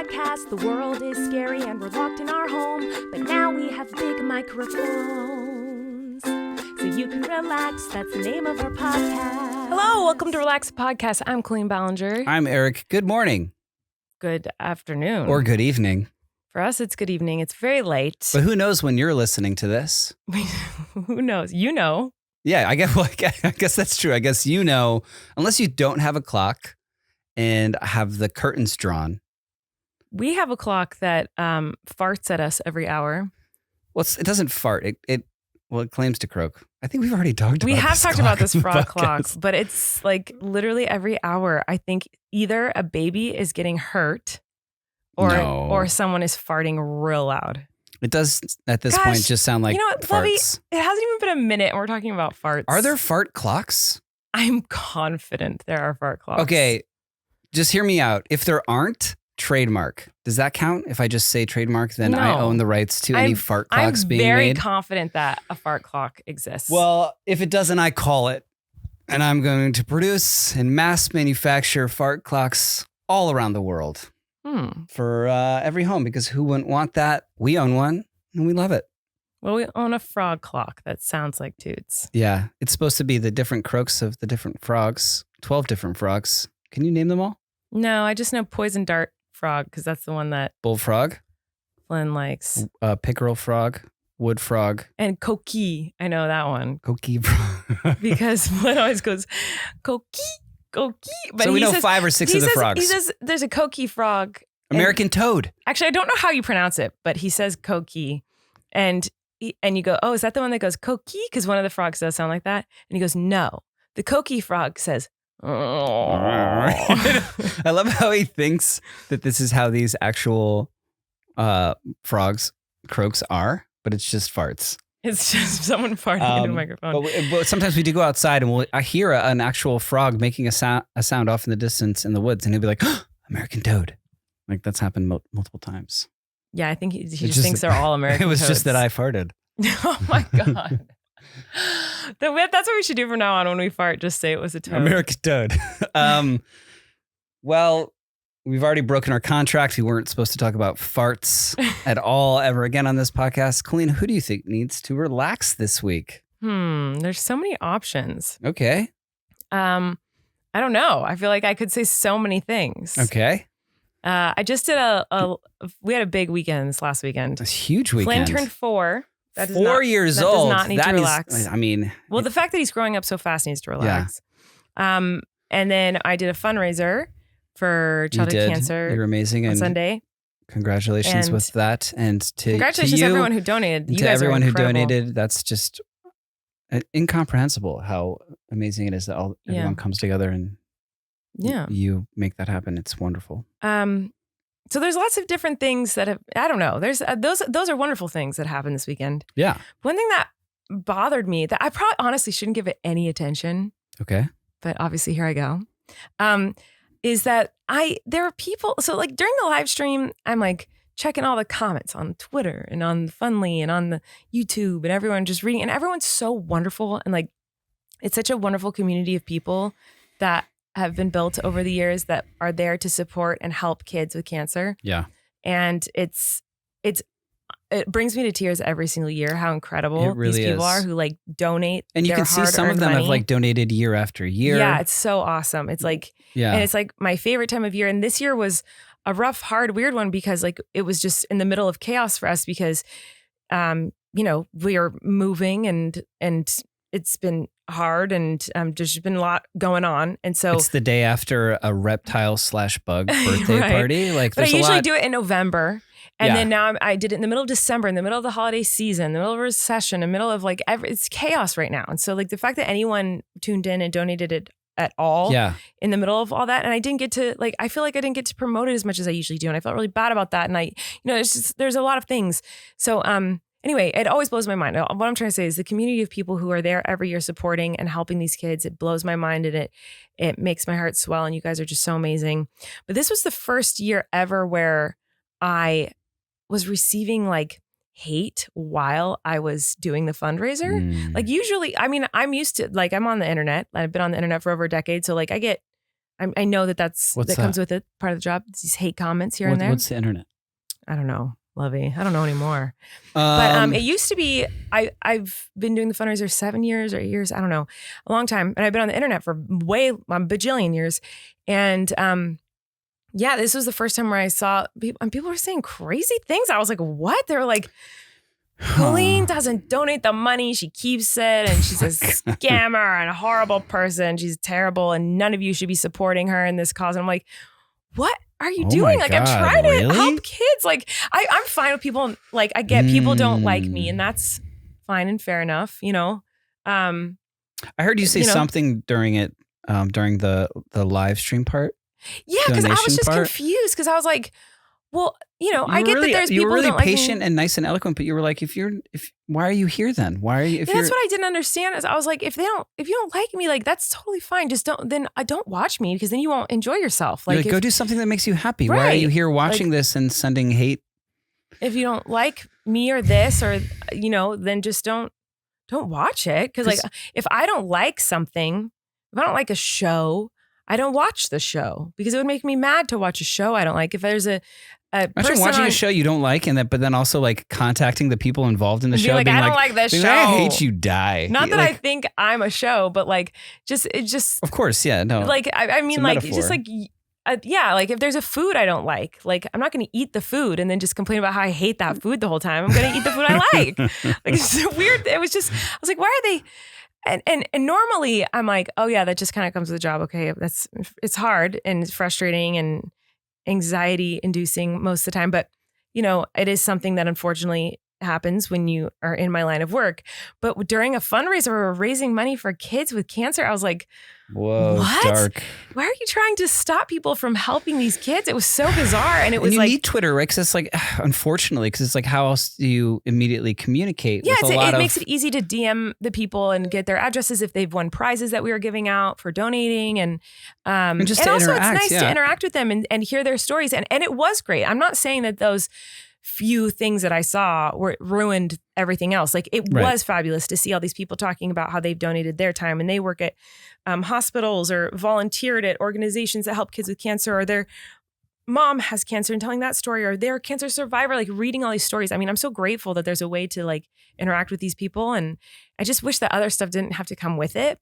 podcast. The world is scary and we're locked in our home, but now we have big microphones, so you can relax. That's the name of our podcast. Hello, welcome to Relax Podcast. I'm Colleen Ballinger. I'm Eric. Good morning. Good afternoon. Or good evening. For us, it's good evening. It's very late. But who knows when you're listening to this? Who knows? You know. Yeah, I guess that's true. I guess you know, unless you don't have a clock and have the curtains drawn. We have a clock that farts at us every hour. Well, it doesn't fart. It claims to croak. I think we've already talked about this. We have talked about this frog clock, podcast. but it's like literally every hour. I think either a baby is getting hurt or someone is farting real loud. It does at this point just sound like farts. Lovey, it hasn't even been a minute and we're talking about farts. Are there fart clocks? I'm confident there are fart clocks. Okay, just hear me out. If there aren't, trademark. Does that count? If I just say trademark, then No. I own the rights to any fart clocks being made? I'm very confident that a fart clock exists. Well, if it doesn't, I call it. And I'm going to produce and mass manufacture fart clocks all around the world for every home, because who wouldn't want that? We own one and we love it. Well, we own a frog clock that sounds like toots. Yeah. It's supposed to be the different croaks of the different frogs, 12 different frogs. Can you name them all? No, I just know poison dart frog because that's the one that Bullfrog, Flynn likes. pickerel frog, wood frog. And coqui. I know that one. Coqui frog. Because Flynn always goes, coqui. But so we he know says, 5 or 6 of the frogs. He says there's a coqui frog. American toad. Actually, I don't know how you pronounce it, but he says coqui. And you go, oh, is that the one that goes coqui? Because one of the frogs does sound like that. And he goes, no. The coqui frog says, oh. I love how he thinks that this is how these actual croaks are, but it's just farts. It's just someone farting into a microphone. But sometimes we do go outside and I hear an actual frog making a sound off in the distance in the woods, and he'll be like, oh, American toad. Like that's happened multiple times. Yeah, I think he just thinks they're all American It was toads. just that I farted. Oh my God. That's what we should do from now on when we fart. Just say it was a toad. American toad. Well, we've already broken our contract. We weren't supposed to talk about farts at all ever again on this podcast. Colleen, who do you think needs to relax this week? There's so many options. Okay. I don't know. I feel like I could say so many things. Okay. I just did we had a big weekend this last weekend. A huge weekend. Flynn turned 4. That does 4 years old. Does not need to relax. Well, the fact that he's growing up so fast needs to relax. Yeah. And then I did a fundraiser for childhood cancer. You're amazing. On and Sunday. Congratulations with that. And congratulations to everyone who donated. You guys everyone are who incredible. donated. That's just incomprehensible how amazing it is that everyone comes together and you make that happen. It's wonderful. So there's lots of different things that have, I don't know. There's those are wonderful things that happened this weekend. Yeah. One thing that bothered me that I probably honestly shouldn't give it any attention. Okay. But obviously here I go. Is that there are people, so like during the live stream, I'm like checking all the comments on Twitter and on Funly and on the YouTube and everyone just reading, and everyone's so wonderful. And like, it's such a wonderful community of people that have been built over the years that are there to support and help kids with cancer. Yeah. And it brings me to tears every single year how incredible really these people is. are who like donate. And you can see some of them have like donated year after year. Yeah, it's so awesome. It's like, and it's like my favorite time of year. And this year was a rough, hard, weird one because like it was just in the middle of chaos for us because, we are moving and it's been hard and there's been a lot going on. And so it's the day after a reptile/bug birthday right. party. Like, but I usually do it in November. And then now I did it in the middle of December, in the middle of the holiday season, in the middle of a recession, in the middle of like it's chaos right now. And so like the fact that anyone tuned in and donated it at all in the middle of all that. And I didn't get to I feel like I didn't get to promote it as much as I usually do. And I felt really bad about that. And there's a lot of things. So, anyway, it always blows my mind. What I'm trying to say is the community of people who are there every year supporting and helping these kids, it blows my mind and it makes my heart swell. And you guys are just so amazing. But this was the first year ever where I was receiving like hate while I was doing the fundraiser. Like usually, I mean, I'm used to I'm on the internet. I've been on the internet for over a decade. So like I get I know that comes with it. Part of the job. These hate comments here and there. What's the internet? I don't know, Lovey. I don't know anymore. But it used to be. I've been doing the fundraiser 7 years or 8 years. I don't know, a long time, and I've been on the internet for a bajillion years. And yeah, this was the first time where I saw people were saying crazy things. I was like, what? They were like, Colleen doesn't donate the money. She keeps it. And she's a scammer and a horrible person. She's terrible. And none of you should be supporting her in this cause. And I'm like, what are you doing? Like, I'm trying to help kids. Like, I'm fine with people. Like, I get people don't like me, and that's fine and fair enough, you know? I heard you say something during it, during the live stream part. Yeah, because I was just confused because I was like, well, I get that there's people you were really don't like patient me. and nice and eloquent, but you were like, why are you here then? Why are you? That's what I didn't understand. Is I was like, if you don't like me, like that's totally fine. Just don't watch me because then you won't enjoy yourself. Like, go do something that makes you happy. Right. Why are you here watching this and sending hate? If you don't like me or this or then just don't watch it. Because like if I don't like something, if I don't like a show, I don't watch the show because it would make me mad to watch a show I don't like. If there's a imagine watching a show you don't like but then also like contacting the people involved in the show. Like, I don't like this show. I hate you, die. Not that I think I'm a show, but like it just. Of course, yeah, no. Like I mean, like metaphor. Just like like if there's a food I don't like I'm not going to eat the food and then just complain about how I hate that food the whole time. I'm going to eat the food I like. Like it's so weird. It was just I was like, why are they? And normally I'm like, oh yeah, that just kind of comes with the job. Okay, it's hard and it's frustrating and anxiety inducing most of the time. But, it is something that unfortunately happens when you are in my line of work. But during a fundraiser where we're raising money for kids with cancer, I was like, whoa, what? Dark. Why are you trying to stop people from helping these kids? It was so bizarre. And it was you need Twitter, right? Because it's like, unfortunately, because it's like, how else do you immediately communicate? Yeah, it makes it easy to DM the people and get their addresses if they've won prizes that we were giving out for donating. And just and also interact, it's nice to interact with them and hear their stories. And it was great. I'm not saying that those few things that I saw ruined everything else. Like it was fabulous to see all these people talking about how they've donated their time and they work at hospitals or volunteered at organizations that help kids with cancer, or their mom has cancer and telling that story, or they're a cancer survivor, like reading all these stories. I mean, I'm so grateful that there's a way to like interact with these people. And I just wish that other stuff didn't have to come with it.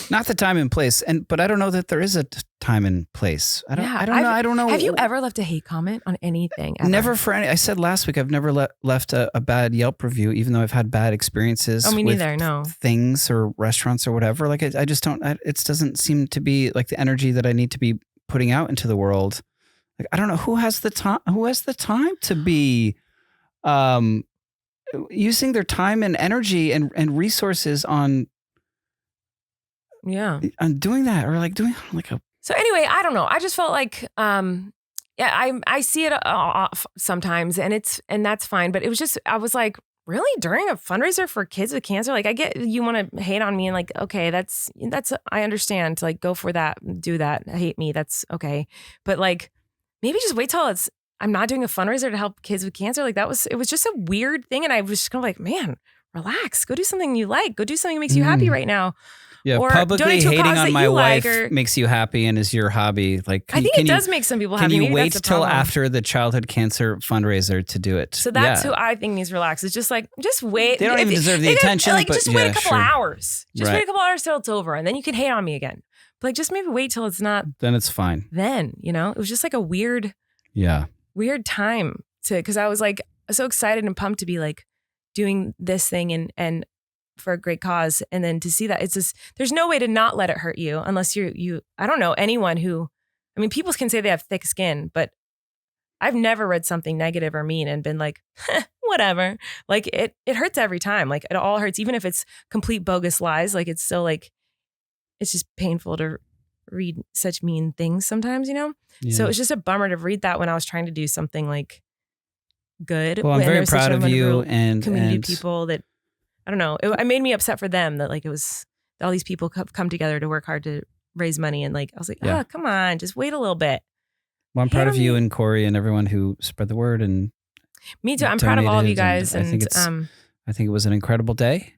Not the time and place. But I don't know that there is a time and place. I don't know. Have you ever left a hate comment on anything? Ever? Never for any. I said last week, I've never left a bad Yelp review, even though I've had bad experiences me with neither, no. things or restaurants or whatever. Like I just don't, it doesn't seem to be like the energy that I need to be putting out into the world. Like, I don't know who has the time to be using their time and energy and resources on doing that, or like doing like a. So anyway, I don't know. I just felt like I see it sometimes and that's fine. But it was just, I was like, really, during a fundraiser for kids with cancer? Like, I get you want to hate on me and like, okay, that's I understand. Like, go for that, do that, hate me, that's okay. But like, maybe just wait till I'm not doing a fundraiser to help kids with cancer. Like it was just a weird thing. And I was just kind of like, man, relax, go do something you like, go do something that makes you happy right now. Yeah, or publicly hating on my wife makes you happy and is your hobby. Like, I think it does make some people happy. Can you wait till after the childhood cancer fundraiser to do it? So that's who I think needs relax. It's just like, just wait. They don't even deserve the attention. Like, just wait a couple hours. Just wait a couple hours till it's over, and then you can hate on me again. But like, just maybe wait till it's not. Then it's fine. Then, it was just like a weird time because I was like so excited and pumped to be like doing this thing and for a great cause. And then to see that it's just, there's no way to not let it hurt you unless you, I don't know anyone who, I mean, people can say they have thick skin, but I've never read something negative or mean and been like, whatever. Like it hurts every time. Like it all hurts, even if it's complete bogus lies. Like it's still like, it's just painful to read such mean things sometimes, Yeah. So it was just a bummer to read that when I was trying to do something like good. Well, I'm very proud of you and community people that, I don't know. It made me upset for them that like it was all these people come together to work hard to raise money. And like, I was like, come on, just wait a little bit. Well, I'm proud of you and Corey and everyone who spread the word. And me too. I'm proud of all of you guys. And I think it was an incredible day.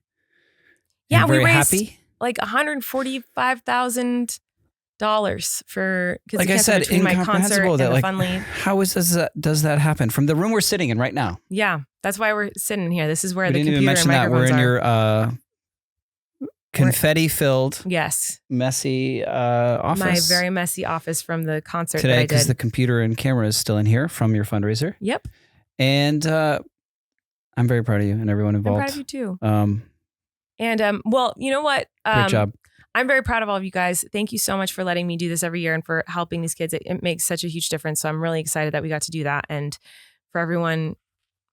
Yeah, I'm very we raised happy. Like $145,000 for because like I said, between my concert and the Fun Lead. How does that happen from the room we're sitting in right now? Yeah, that's why we're sitting here. This is where We the didn't even computer mention and that microphones we're in are. your confetti-filled, messy office. My very messy office from the concert today, that I did. because the computer and camera is still in here from your fundraiser. Yep. And I'm very proud of you and everyone involved. I'm proud of you too. Well, you know what? Great job. I'm very proud of all of you guys. Thank you so much for letting me do this every year and for helping these kids. It makes such a huge difference. So I'm really excited that we got to do that. And for everyone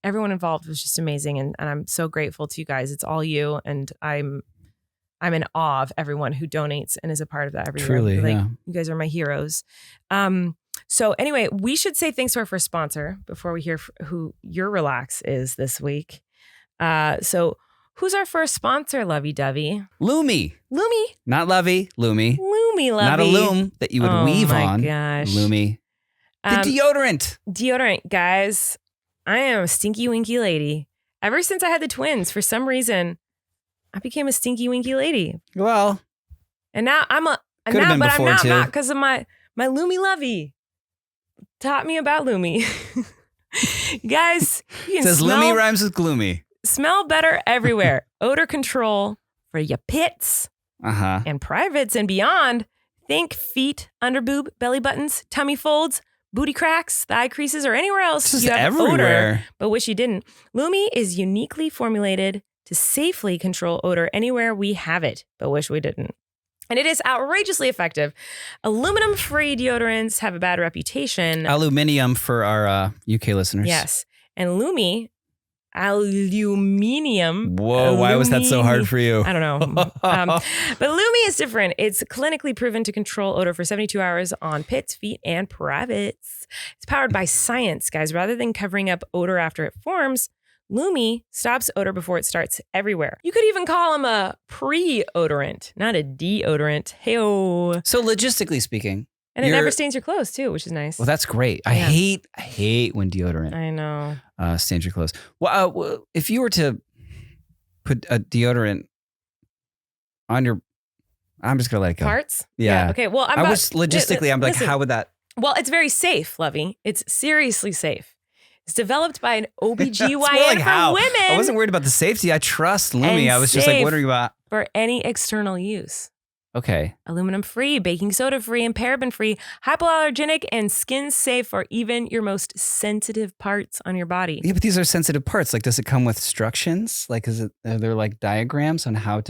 involved was just amazing. And I'm so grateful to you guys. It's all you. And I'm in awe of everyone who donates and is a part of that every Truly, year. yeah. You guys are my heroes. So anyway, we should say thanks to our first sponsor before we hear who your Relax is this week. So who's our first sponsor, lovey-dovey? Lumi. Not Lovey, Lumi. Lumi, lovey. Not a loom that you would weave on. Oh my gosh. Lumi. The deodorant. Deodorant, guys. I am a stinky winky lady. Ever since I had the twins, for some reason, I became a stinky winky lady. Well. And now I'm not because of my Lumi lovey. Taught me about Lumi. Guys, you can says Lumi rhymes with gloomy. Smell better everywhere. Odor control for your pits and privates and beyond. Think feet, under boob, belly buttons, tummy folds, booty cracks, thigh creases, or anywhere else just you have everywhere. Odor, but wish you didn't. Lumi is uniquely formulated to safely control odor anywhere we have it, but wish we didn't. And it is outrageously effective. Aluminum-free deodorants have a bad reputation. Aluminium for our UK listeners. Yes. And Lumi, aluminium. Whoa, why was that so hard for you? I don't know. But Lumi is different. It's clinically proven to control odor for 72 hours on pits, feet, and privates. It's powered by science, guys. Rather than covering up odor after it forms, Lumi stops odor before it starts everywhere. You could even call them a pre-odorant, not a deodorant. Hey-oh. So logistically speaking. And it never stains your clothes too, which is nice. Well, that's great. I hate when deodorant I know. stains your clothes. Well, if you were to put a deodorant on your, I'm just going to let it go. Parts? Yeah. Okay. Well, I'm like, how would that? Well, it's very safe, Lovey. It's seriously safe. It's developed by an OBGYN like for women. I wasn't worried about the safety. I trust Lumi. I was just like wondering about. For any external use. Okay. Aluminum free, baking soda free, and paraben free, hypoallergenic, and skin safe for even your most sensitive parts on your body. Yeah, but these are sensitive parts. Like, does it come with instructions? Like, are there like diagrams on how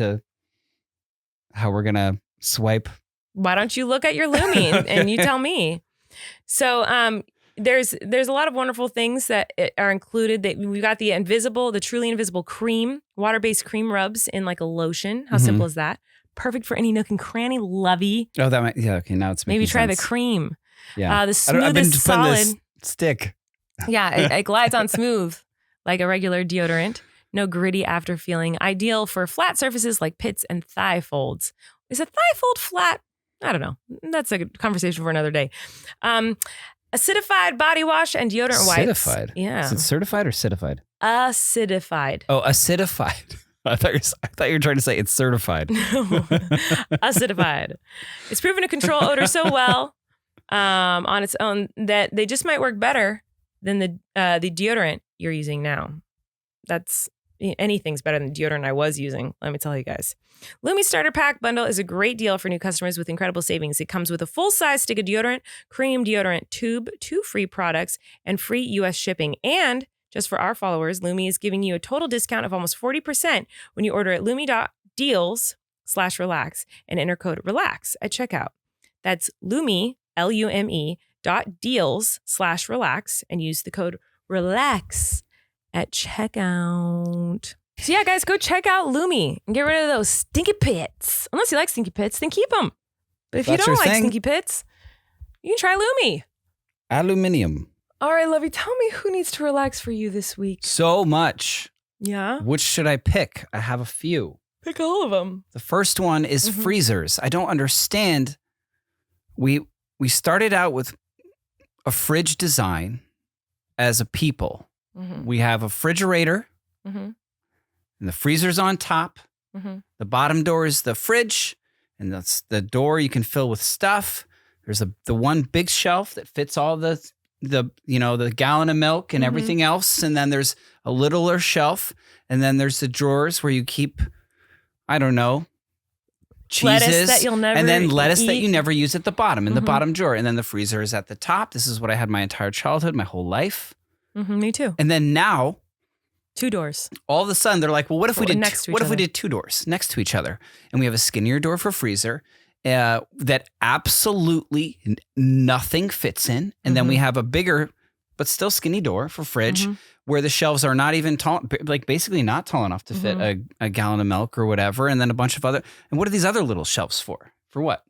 we're going to swipe? Why don't you look at your Lumi and you tell me? So, there's a lot of wonderful things that are included. That we've got the truly invisible cream, water-based cream rubs in like a lotion. How simple is that? Perfect for any nook and cranny, Lovey. Oh, okay. Now it's making maybe try sense. the cream. Yeah, the smoothest solid. This stick. Yeah, it glides on smooth like a regular deodorant. No gritty after feeling. Ideal for flat surfaces like pits and thigh folds. Is a thigh fold flat? I don't know. That's a conversation for another day. Acidified body wash and deodorant wipes. Acidified? Yeah. Is it certified or acidified? Acidified. Oh, acidified. I thought you were trying to say it's certified. No. Acidified. It's proven to control odor so well on its own that they just might work better than the deodorant you're using now. Anything's better than the deodorant I was using, let me tell you guys. Lumi Starter Pack Bundle is a great deal for new customers with incredible savings. It comes with a full-size stick of deodorant, cream deodorant tube, 2 free products, and free U.S. shipping. And just for our followers, Lumi is giving you a total discount of almost 40% when you order at lumi.deals/relax and enter code RELAX at checkout. That's Lumi, LUME.deals/relax and use the code RELAX at checkout. So yeah, guys, go check out Lumi and get rid of those stinky pits. Unless you like stinky pits, then keep them. But if you don't like stinky pits, you can try Lumi. Aluminium. All right, Lovey, tell me who needs to relax for you this week. So much. Yeah? Which should I pick? I have a few. Pick all of them. The first one is freezers. I don't understand. We started out with a fridge design as a people. We have a refrigerator, and the freezer's on top. The bottom door is the fridge, and that's the door you can fill with stuff. There's the one big shelf that fits all the gallon of milk and everything else. And then there's a littler shelf. And then there's the drawers where you keep, I don't know, cheeses. Lettuce that you'll never and then lettuce eat. that you never use at the bottom, in the bottom drawer. And then the freezer is at the top. This is what I had my entire childhood, my whole life. Me too. And then now, 2 doors. all of a sudden they're like, well, what if we did we did 2 doors next to each other? And we have a skinnier door for freezer that absolutely nothing fits in. And then we have a bigger but still skinny door for fridge where the shelves are not even tall, like basically not tall enough to fit a gallon of milk or whatever. And then a bunch of other, and what are these other little shelves for? For what?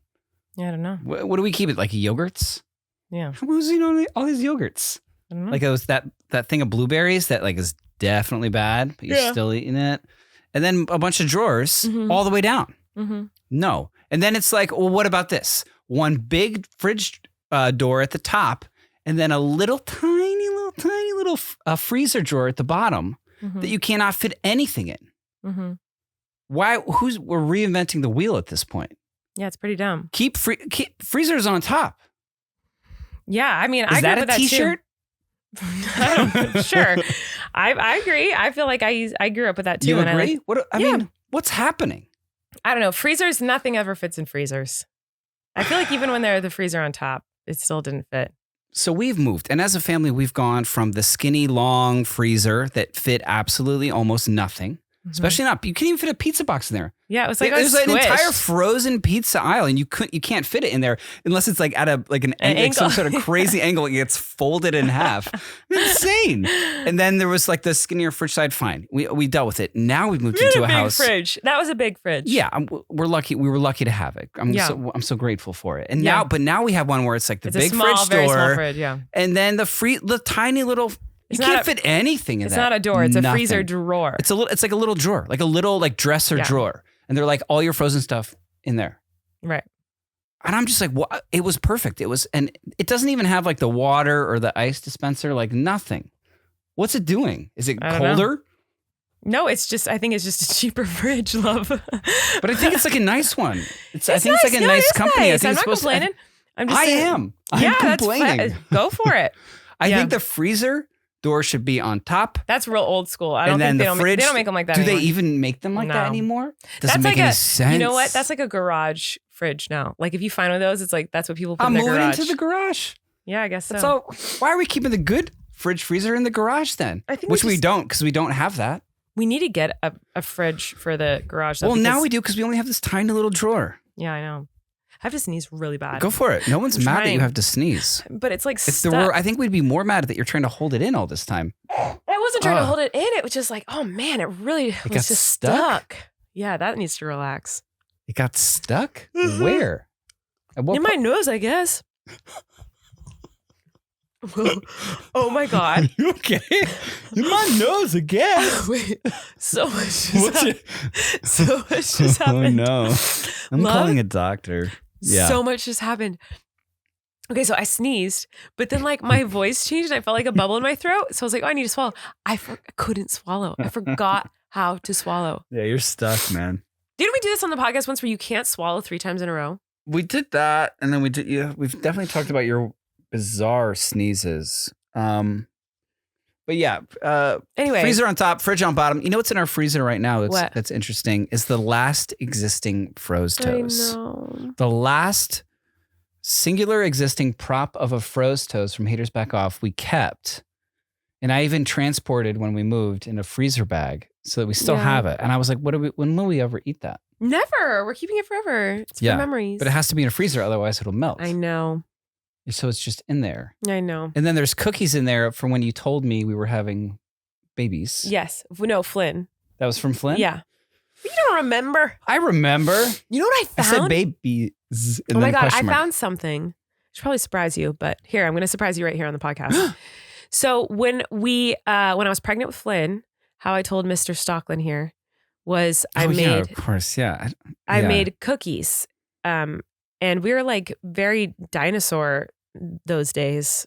Yeah, I don't know. What do we keep it? Like yogurts? Yeah. Who's all these yogurts? I don't know. Like it was that thing of blueberries that like is definitely bad, but you're still eating it. And then a bunch of drawers all the way down. No. And then it's like, well, what about this? One big fridge door at the top, and then a little tiny little freezer drawer at the bottom that you cannot fit anything in. Why? We're reinventing the wheel at this point. Yeah, it's pretty dumb. Keep freezers on top. Yeah, I mean, Is I that agree a with t-shirt? Sure. I agree. I feel like I grew up with that too. You and agree? I mean, what's happening? I don't know. Freezers, nothing ever fits in freezers. I feel like even when they're the freezer on top, it still didn't fit. So we've moved, and as a family, we've gone from the skinny, long freezer that fit absolutely almost nothing, especially not, you can't even fit a pizza box in there. Yeah, it was like there's a an squish. entire frozen pizza aisle, and you can't fit it in there unless it's like at an angle, some sort of crazy angle. It gets folded in half. Insane. And then there was like the skinnier fridge side. Fine, we dealt with it. Now we've moved into a house. Fridge. That was a big fridge. Yeah, we're lucky. We were lucky to have it. I'm so grateful for it. And now we have one where it's like the big small, fridge very door, small fridge, yeah. and then the tiny little. You can't fit anything in that. It's not a door. It's Nothing. a freezer drawer. It's like a little drawer, like a little like dresser drawer. And they're like all your frozen stuff in there. Right. And I'm just like, what? It was perfect. And it doesn't even have like the water or the ice dispenser, like nothing. What's it doing? Is it colder? No, I think it's just a cheaper fridge, love. But I think it's like a nice one. I think nice. it's like a nice company. Nice. I think I'm it's not supposed complaining. I'm just I saying, am. I'm complaining. Go for it. I think the freezer door should be on top. That's real old school. I don't think they don't make them like that anymore. Do they even make them like that anymore? Doesn't make any sense. You know what? That's like a garage fridge now. Like if you find one of those, it's like that's what people put in their I'm moving garage. into the garage. Yeah, I guess so. So why are we keeping the good fridge freezer in the garage then? Which we don't, because we don't have that. We need to get a fridge for the garage. Well, now we do, because we only have this tiny little drawer. Yeah, I know. I have to sneeze really bad. Go for it. No one's mad that you have to sneeze. But it's like stuck. I think we'd be more mad that you're trying to hold it in all this time. I wasn't trying to hold it in. It was just like, oh man, it really was just stuck. Yeah, that needs to relax. It got stuck? Where? In my nose, I guess. Oh my God. You okay? In my nose again. Wait, so much just happened. Oh no. I'm calling a doctor. Yeah. So much just happened. Okay, so I sneezed, but then like my voice changed and I felt like a bubble in my throat. So I was like, oh, I need to swallow. I couldn't swallow. I forgot how to swallow. Yeah, you're stuck, man. Didn't we do this on the podcast once where you can't swallow 3 times in a row? We did that. And then we've definitely talked about your bizarre sneezes. But yeah, anyway, freezer on top, fridge on bottom. You know what's in our freezer right now that's interesting is the last existing froze toast. I know. The last singular existing prop of a froze toast from Haters Back Off we kept. And I even transported when we moved in a freezer bag so that we still have it. And I was like, when will we ever eat that? Never. We're keeping it forever. It's for memories. But it has to be in a freezer, otherwise it'll melt. I know. So it's just in there. I know. And then there's cookies in there from when you told me we were having babies. Yes. No, Flynn. That was from Flynn? Yeah. You don't remember. I remember. You know what I found? I said babies. Oh my God. I found something. Should probably surprise you, but here, I'm going to surprise you right here on the podcast. So when I was pregnant with Flynn, how I told Mr. Stockland here was I of course. Yeah. I made cookies. And we were like very dinosaur those days.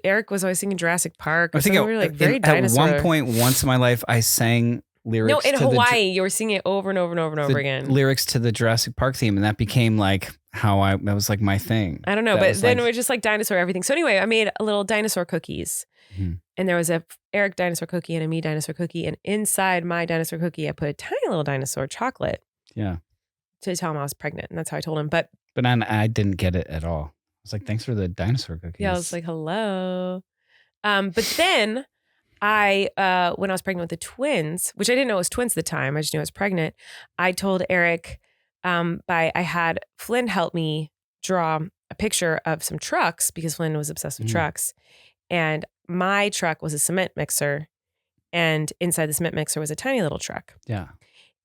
Eric was always singing Jurassic Park. I think we were like very dinosaur. At one point, once in my life, I sang lyrics. No, in Hawaii, you were singing it over and over and over and over again. Lyrics to the Jurassic Park theme, and that became like that was like my thing. I don't know, but then it was just like dinosaur everything. So anyway, I made a little dinosaur cookies. Mm-hmm. And there was a Erik dinosaur cookie and a me dinosaur cookie. And inside my dinosaur cookie, I put a tiny little dinosaur chocolate. Yeah. To tell him I was pregnant. And that's how I told him. But I didn't get it at all. I was like, thanks for the dinosaur cookies. Yeah, I was like, hello. But then when I was pregnant with the twins, which I didn't know it was twins at the time, I just knew I was pregnant. I told Erik, I had Flynn help me draw a picture of some trucks because Flynn was obsessed with trucks. And my truck was a cement mixer, and inside the cement mixer was a tiny little truck. Yeah.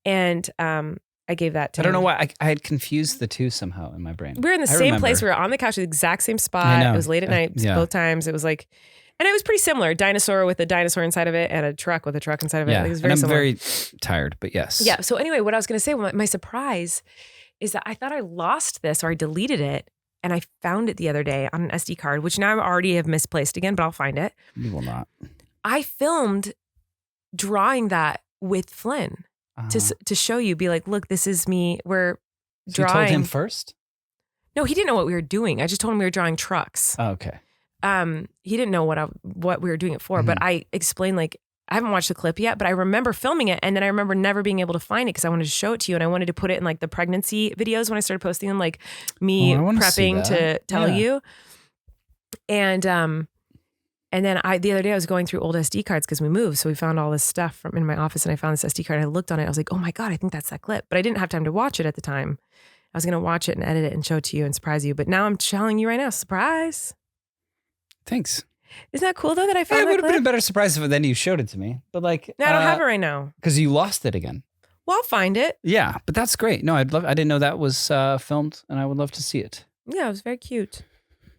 And I gave that to him. I don't know why. I had confused the two somehow in my brain. We were in the same place. We were on the couch at the exact same spot. It was late at night both times. It was like, and it was pretty similar. A dinosaur with a dinosaur inside of it and a truck with a truck inside of it. Yeah. Like, it was very I'm similar. very tired, but yes. Yeah. So anyway, what I was going to say, my surprise is that I thought I lost this or I deleted it. And I found it the other day on an SD card, which now I already have misplaced again, but I'll find it. You will not. I filmed drawing that with Flynn to show you, be like, look, this is me. We're drawing. You told him first? No, he didn't know what we were doing. I just told him we were drawing trucks. Oh, okay. He didn't know what we were doing it for, but I explained, like, I haven't watched the clip yet, but I remember filming it. And then I remember never being able to find it because I wanted to show it to you. And I wanted to put it in like the pregnancy videos when I started posting them, like me prepping to tell you. And then the other day I was going through old SD cards because we moved. So we found all this stuff from in my office and I found this SD card. I looked on it. I was like, oh my God, I think that's that clip. But I didn't have time to watch it at the time. I was going to watch it and edit it and show it to you and surprise you. But now I'm telling you right now, surprise. Thanks. Isn't that cool though that I found it that would have clip? been a better surprise if then you showed it to me. But like, no, I don't have it right now because you lost it again. Well, I'll find it. Yeah, but that's great. No, I didn't know that was filmed, and I would love to see it. Yeah, it was very cute.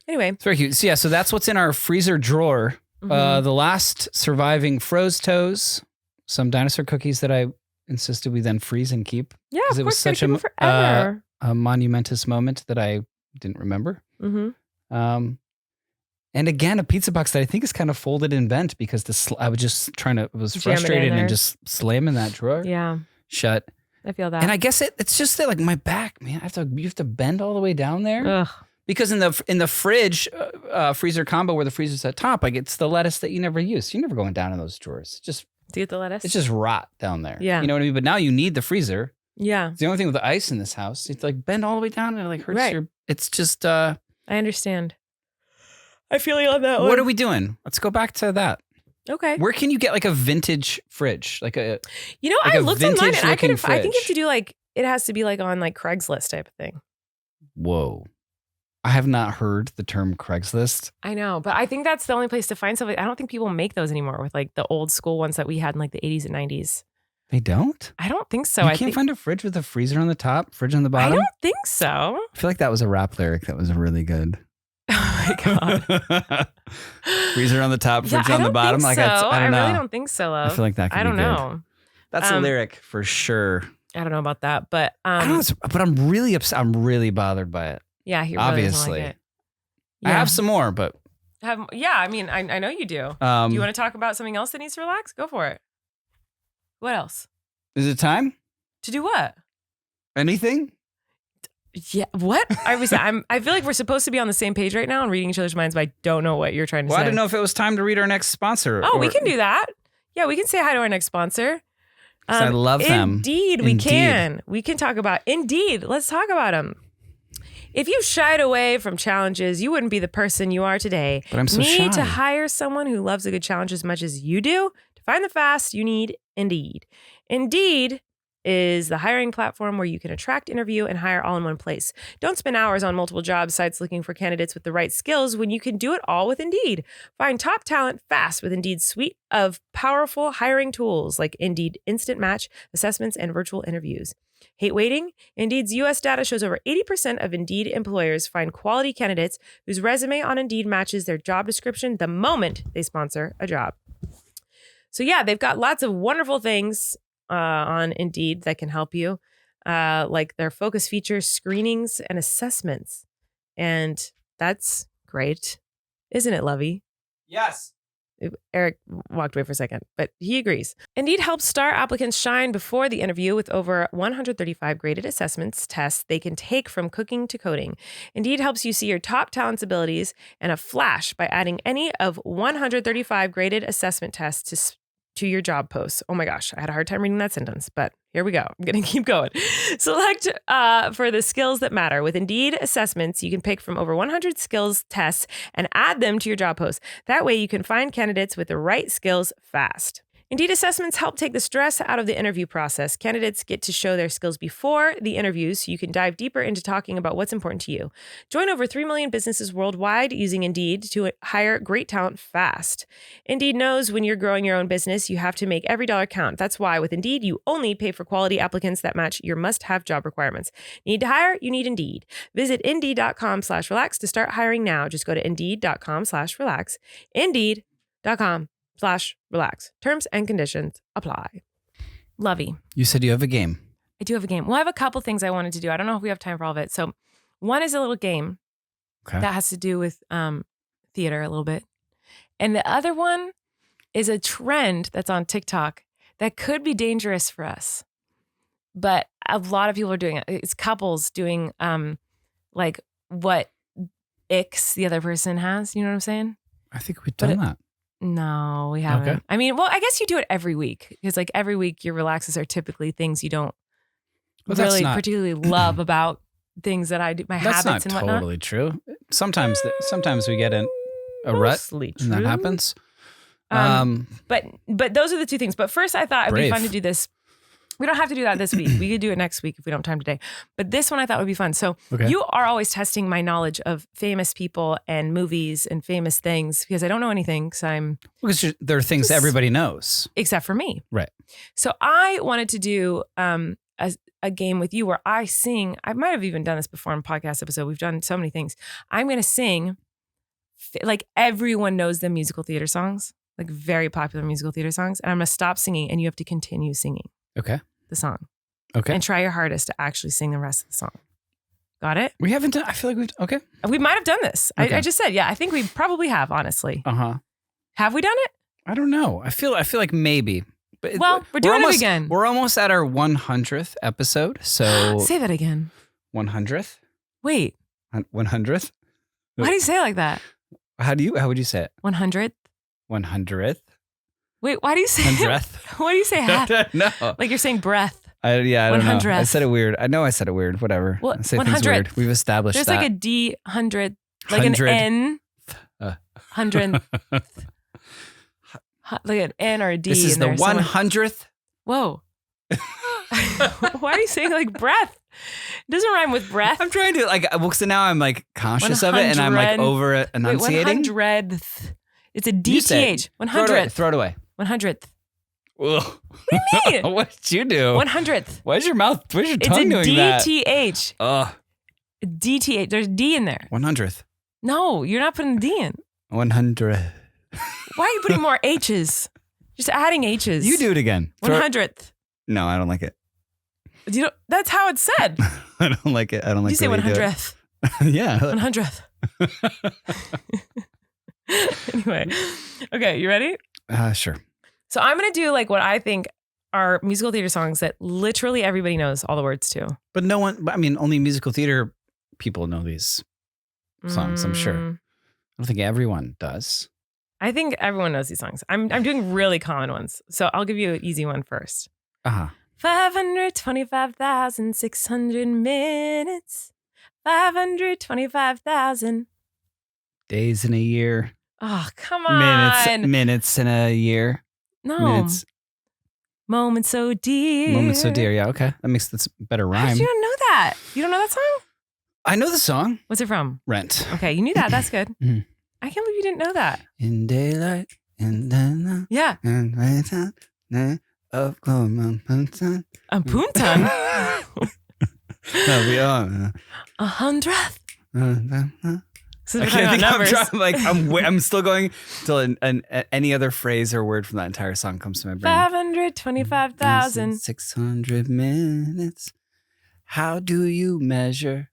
Anyway, it's very cute. So yeah, so that's what's in our freezer drawer. The last surviving froze toes, some dinosaur cookies that I insisted we then freeze and keep. Yeah, of course, it was such a monumentous moment that I didn't remember. And again, a pizza box that I think is kind of folded and bent because I was just was frustrated and just slamming that drawer shut. I feel that. And I guess it's just that like my back, man, you have to bend all the way down there. Ugh. Because in the fridge, freezer combo where the freezer's at top, like it's the lettuce that you never use. You're never going down in those drawers. To get the lettuce? It's just rot down there. Yeah. You know what I mean? But now you need the freezer. Yeah. It's the only thing with the ice in this house. It's like bend all the way down and it like hurts it's just I understand. I feel you on that one. What are we doing? Let's go back to that. Okay. Where can you get like a vintage fridge? I looked online and I think you have to do like, it has to be like on like Craigslist type of thing. Whoa. I have not heard the term Craigslist. I know, but I think that's the only place to find something. I don't think people make those anymore with like the old school ones that we had in like the 80s and 90s. They don't? I don't think so. You can't find a fridge with a freezer on the top, fridge on the bottom? I don't think so. I feel like that was a rap lyric that was really good. Oh my God. Freezer on the top, fridge on the bottom. Think so. I really don't think so, love. I feel like that could be good. I don't know. That's a lyric for sure. I don't know about that, but I don't know, but I'm really upset. I'm really bothered by it. Yeah, he really obviously. Doesn't like it. Yeah. I have some more, but I mean, I know you do. Do you want to talk about something else that needs to relax? Go for it. What else? Is it time? To do what? Anything? Yeah. What? I feel like we're supposed to be on the same page right now and reading each other's minds, but I don't know what you're trying to say. I didn't know if it was time to read our next sponsor. Oh, we can do that. Yeah, we can say hi to our next sponsor. I love them. Indeed, we can. We can talk about Indeed. Let's talk about them. If you shied away from challenges, you wouldn't be the person you are today. But I'm so shy. Need to hire someone who loves a good challenge as much as you do? To find the fast, you need Indeed. Indeed is the hiring platform where you can attract, interview, and hire all in one place. Don't spend hours on multiple job sites looking for candidates with the right skills when you can do it all with Indeed. Find top talent fast with Indeed's suite of powerful hiring tools like Indeed Instant Match, assessments, and virtual interviews. Hate waiting? Indeed's U.S. data shows over 80% of Indeed employers find quality candidates whose resume on Indeed matches their job description the moment they sponsor a job. So yeah, they've got lots of wonderful things on Indeed that can help you, like their focus features, screenings, and assessments. And that's great. Isn't it, Lovey? Yes. Erik walked away for a second, but he agrees. Indeed helps star applicants shine before the interview with over 135 graded assessments tests they can take from cooking to coding. Indeed helps you see your top talents, abilities, and a flash by adding any of 135 graded assessment tests to your job posts. Oh my gosh, I had a hard time reading that sentence, but here we go. I'm going to keep going. Select for the skills that matter. With Indeed assessments, you can pick from over 100 skills tests and add them to your job post. That way you can find candidates with the right skills fast. Indeed assessments help take the stress out of the interview process. Candidates get to show their skills before the interview so you can dive deeper into talking about what's important to you. Join over 3 million businesses worldwide using Indeed to hire great talent fast. Indeed knows when you're growing your own business, you have to make every dollar count. That's why with Indeed, you only pay for quality applicants that match your must-have job requirements. Need to hire? You need Indeed. Visit Indeed.com/relax to start hiring now. Just go to Indeed.com/relax. Indeed.com/relax. Terms and conditions apply. Lovey. You said you have a game. I do have a game. Well, I have a couple things I wanted to do. I don't know if we have time for all of it. So one is a little game that has to do with theater a little bit. And the other one is a trend that's on TikTok that could be dangerous for us. But a lot of people are doing it. It's couples doing like what icks the other person has. You know what I'm saying? I think we've done that. No, we haven't. Okay. I mean, well, I guess you do it every week because like every week your relaxes are typically things you don't really particularly love about things that I do, my habits and whatnot. That's not totally true. Sometimes we get in a rut and that happens. But those are the two things. But first I thought it'd be fun to do this. We don't have to do that this week. We could do it next week if we don't have time today. But this one I thought would be fun. So you are always testing my knowledge of famous people and movies and famous things because I don't know anything. Because there are things everybody knows. Except for me. Right. So I wanted to do a game with you where I sing. I might have even done this before in a podcast episode. We've done so many things. I'm going to sing like everyone knows the musical theater songs, like very popular musical theater songs. And I'm going to stop singing and you have to continue singing. Okay. The song. Okay. And try your hardest to actually sing the rest of the song. Got it? We haven't done, I feel like we've, okay. We might have done this. Okay. I just said, yeah, I think we probably have, honestly. Uh-huh. Have we done it? I don't know. I feel like maybe. But we're doing it again. We're almost at our 100th episode. So say that again. 100th? Wait. 100th? Why do you say it like that? How would you say it? 100th? 100th? Wait, why do you say 100th? Why do you say half? No. Like you're saying breath. I don't 100th. know. I said it weird. I know I said it weird. Whatever. Well, I say things weird. We've established There's that. like a D 100, like an N. 100th. Like an N or a D. This is the 100th. Whoa. Why are you saying like breath? It doesn't rhyme with breath. I'm trying to so now I'm like conscious of it and I'm like over enunciating. 100th. It's a DTH. 100th. Throw it away. 100th. Ugh. What do you mean? What did you do? 100th. Why's your tongue doing that? It's a DTH. Ugh. DTH. There's D in there. 100th. No, you're not putting the D in. 100. Why are you putting more H's? Just adding H's. You do it again. 100th. No, I don't like it. That's how it's said. I don't like it. I don't like it. You say 100th. Yeah. 100th. Anyway. Okay, you ready? Sure. So I'm going to do like what I think are musical theater songs that literally everybody knows all the words to. But only musical theater people know these songs, I'm sure. I don't think everyone does. I think everyone knows these songs. I'm doing really common ones. So I'll give you an easy one first. 525,600 minutes. 525,000 days in a year. Oh, come on. Minutes in a year. No. Minutes. Moments so dear. Moments so dear. Yeah, okay. That makes this better rhyme. How did you don't know that? You don't know that song? I know the song. What's it from? Rent. Okay, you knew that. That's good. Mm-hmm. I can't believe you didn't know that. In daylight, in the night. Yeah. And of Puntan. A Puntan? No, we are. 100th. So I can't think. I'm still going till any other phrase or word from that entire song comes to my brain. 525,600 minutes. How do you measure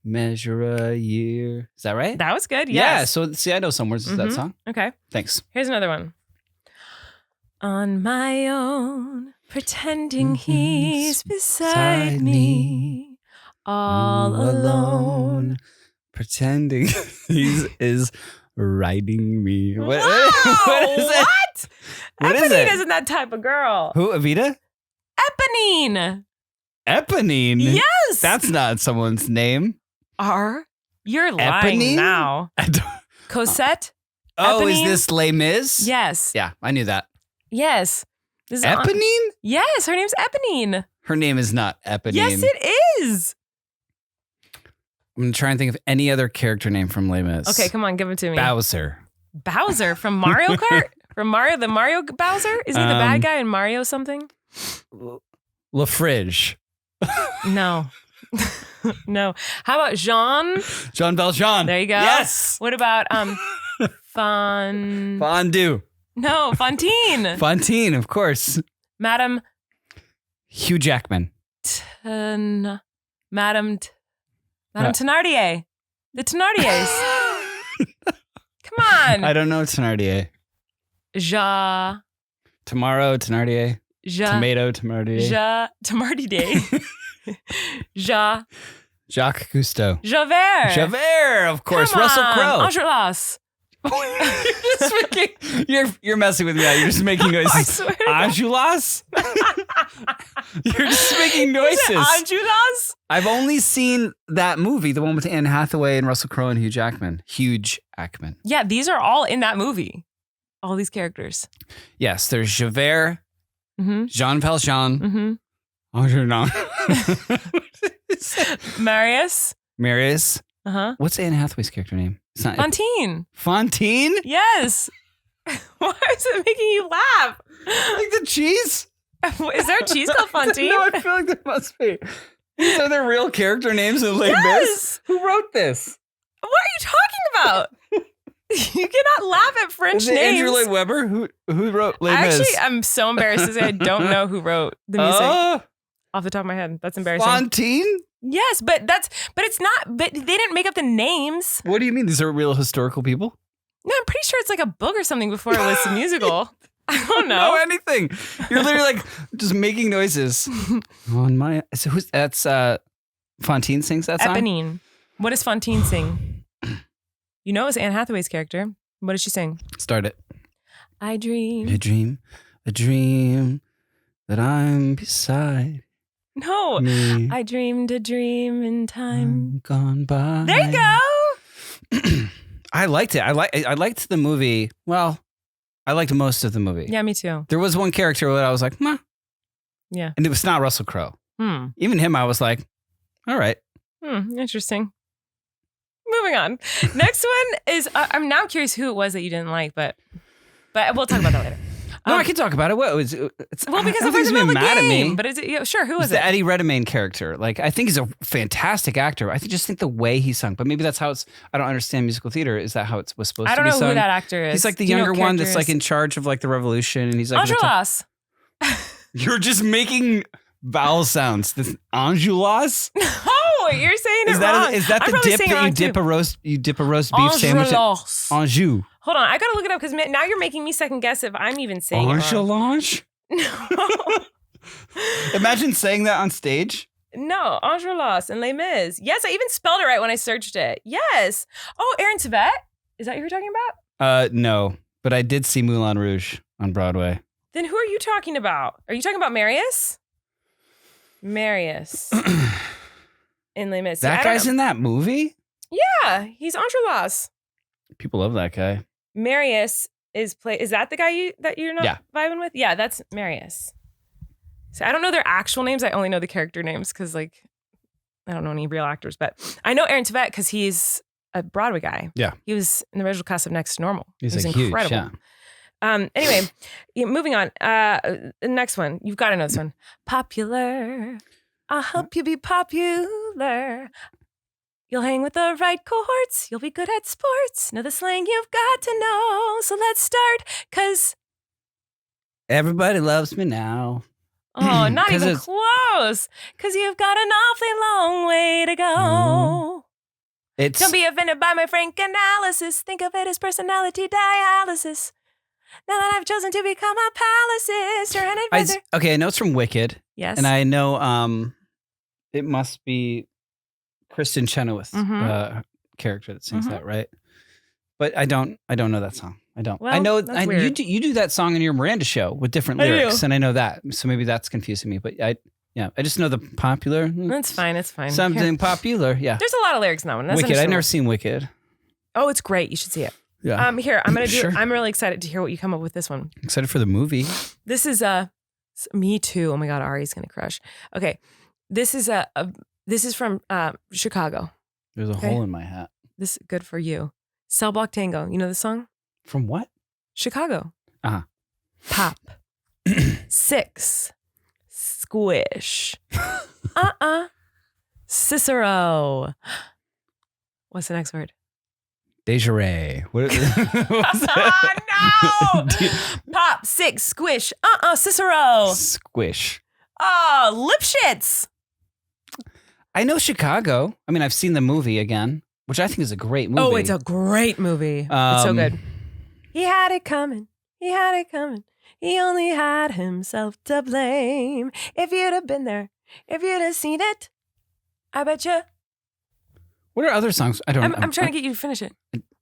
measure a year. Is that right? That was good. Yeah. Yes. So see, I know some words of that song. Okay. Thanks. Here's another one. On my own, pretending he's beside me, all alone. Pretending he is riding me. What is it? What? What is Eponine it? isn't that type of girl. Who, Evita? Eponine. Eponine? Yes. That's not someone's name. You're lying Eponine? now. I don't. Cosette? Oh, Eponine? is this Les Mis? Yes. Yeah, I knew that. Yes. This is Eponine? Yes, her name's Eponine. Her name is not Eponine. Yes, it is. I'm going to try and think of any other character name from Les Mis. Okay, come on, give it to me. Bowser. Bowser from Mario Kart? From Mario, the Mario Bowser? Isn't he the bad guy in Mario something? LaFridge. No. No. How about Jean? Jean Valjean. There you go. Yes. What about Fondue. No, Fontaine. Fontaine, of course. Madame Hugh Jackman. Madame Thenardier. The Thenardiers. Come on. I don't know Thenardier. Tomorrow, Thenardier. Tomato, Thenardier. Thenardier. Jacques Cousteau. Javert. Of course. Come Russell on. Crowe. Angelas. You're messing with me now. You're just making noises. I swear to God. Angelas? You're just making noises. Angelas? I've only seen that movie, the one with Anne Hathaway and Russell Crowe and Hugh Jackman. Yeah, these are all in that movie. All these characters. Yes, there's Javert, Jean Valjean, Angelas. Marius. What's Anne Hathaway's character name? It's not Fontaine. Fontaine? Yes. Why is it making you laugh? Like the cheese? Is there a cheese called Fontaine? No, I feel like there must be. These are their real character names in Les Mis? Yes. Who wrote this? What are you talking about? You cannot laugh at French Is it names. Andrew Lloyd Webber? Who wrote Les Mis? Actually, I'm so embarrassed to say I don't know who wrote the music off the top of my head. That's embarrassing. Fontaine? Yes, but it's not. But they didn't make up the names. What do you mean? These are real historical people? No, I'm pretty sure it's like a book or something before it was a musical. I don't know. No, anything. You're literally like just making noises. So that's Fontaine sings that song? Eponine. What does Fontaine sing? You know, it's Anne Hathaway's character. What does she sing? Start it. I dream. A dream that I'm beside. No, me. I dreamed a dream in time. Gone by. There you go. I liked it. I liked the movie. Well, I liked most of the movie. Yeah, me too. There was one character that I was like, meh. Yeah. And it was not Russell Crowe. Even him, I was like, all right. Interesting. Moving on. Next one is, I'm now curious who it was that you didn't like, but we'll talk about that later. No, I can talk about it. What was because of the middle of the game. But is it? Sure. Who was it? The Eddie Redmayne character. Like, I think he's a fantastic actor. I just think the way he sung, but maybe that's how it's. I don't understand musical theater. Is that how it was supposed to be sung? I don't know who that actor is. He's like the younger one that's like in charge of like the revolution, and he's like Angelas. You're just making vowel sounds. This Angelas? No, you're saying it wrong. Is that the dip that you dip a roast beef sandwich in? Anjou. Hold on, I gotta look it up because now you're making me second guess if I'm even saying Angelange? it wrong. No. Imagine saying that on stage. No, Angelas and Les Mis. Yes, I even spelled it right when I searched it. Yes. Oh, Aaron Tveit? Is that who you're talking about? No, but I did see Moulin Rouge on Broadway. Then who are you talking about? Are you talking about Marius? Marius. In Les Mis. That guy's in that movie? Yeah, he's Angelas. People love that guy. Marius is that the guy that you're not vibing with? Yeah, that's Marius. So I don't know their actual names. I only know the character names because like I don't know any real actors, but I know Aaron Tveit because he's a Broadway guy. Yeah. He was in the original cast of Next to Normal. He's like incredible. Huge, yeah. Anyway, moving on. Next one. You've got to know this one. Popular. I'll help you be popular. You'll hang with the right cohorts. You'll be good at sports. Know the slang you've got to know. So let's start, because... Everybody loves me now. Oh, not even close. Because you've got an awfully long way to go. Don't be offended by my frank analysis. Think of it as personality dialysis. Now that I've chosen to become a palimpsest or an advisor. Okay, I know it's from Wicked. Yes. And I know it must be Kristen Chenoweth's character that sings that, right? But I don't know that song. I don't. Well, I know that's weird. you do that song in your Miranda show with different lyrics, and I know that. So maybe that's confusing me. But I just know the popular. That's fine. It's fine. Something popular. Yeah. There's a lot of lyrics in that one. That's Wicked. I've never seen Wicked. Oh, it's great. You should see it. Yeah. Here, I'm gonna do. Sure. I'm really excited to hear what you come up with this one. Excited for the movie. This is me too. Oh my God, Ari's gonna crush. Okay, this is from Chicago. There's a hole in my hat. This is good for you. Cell Block Tango. You know the song? From what? Chicago. Pop. 6. Squish. Cicero. What's the next word? Desiree. What is No! Pop, 6, squish. Cicero. Squish. Oh, Lipschitz. I know Chicago. I mean, I've seen the movie again, which I think is a great movie. Oh, it's a great movie. It's so good. He had it coming. He had it coming. He only had himself to blame. If you'd have been there, if you'd have seen it, I bet you. What are other songs? I don't know. I'm trying to get you to finish it.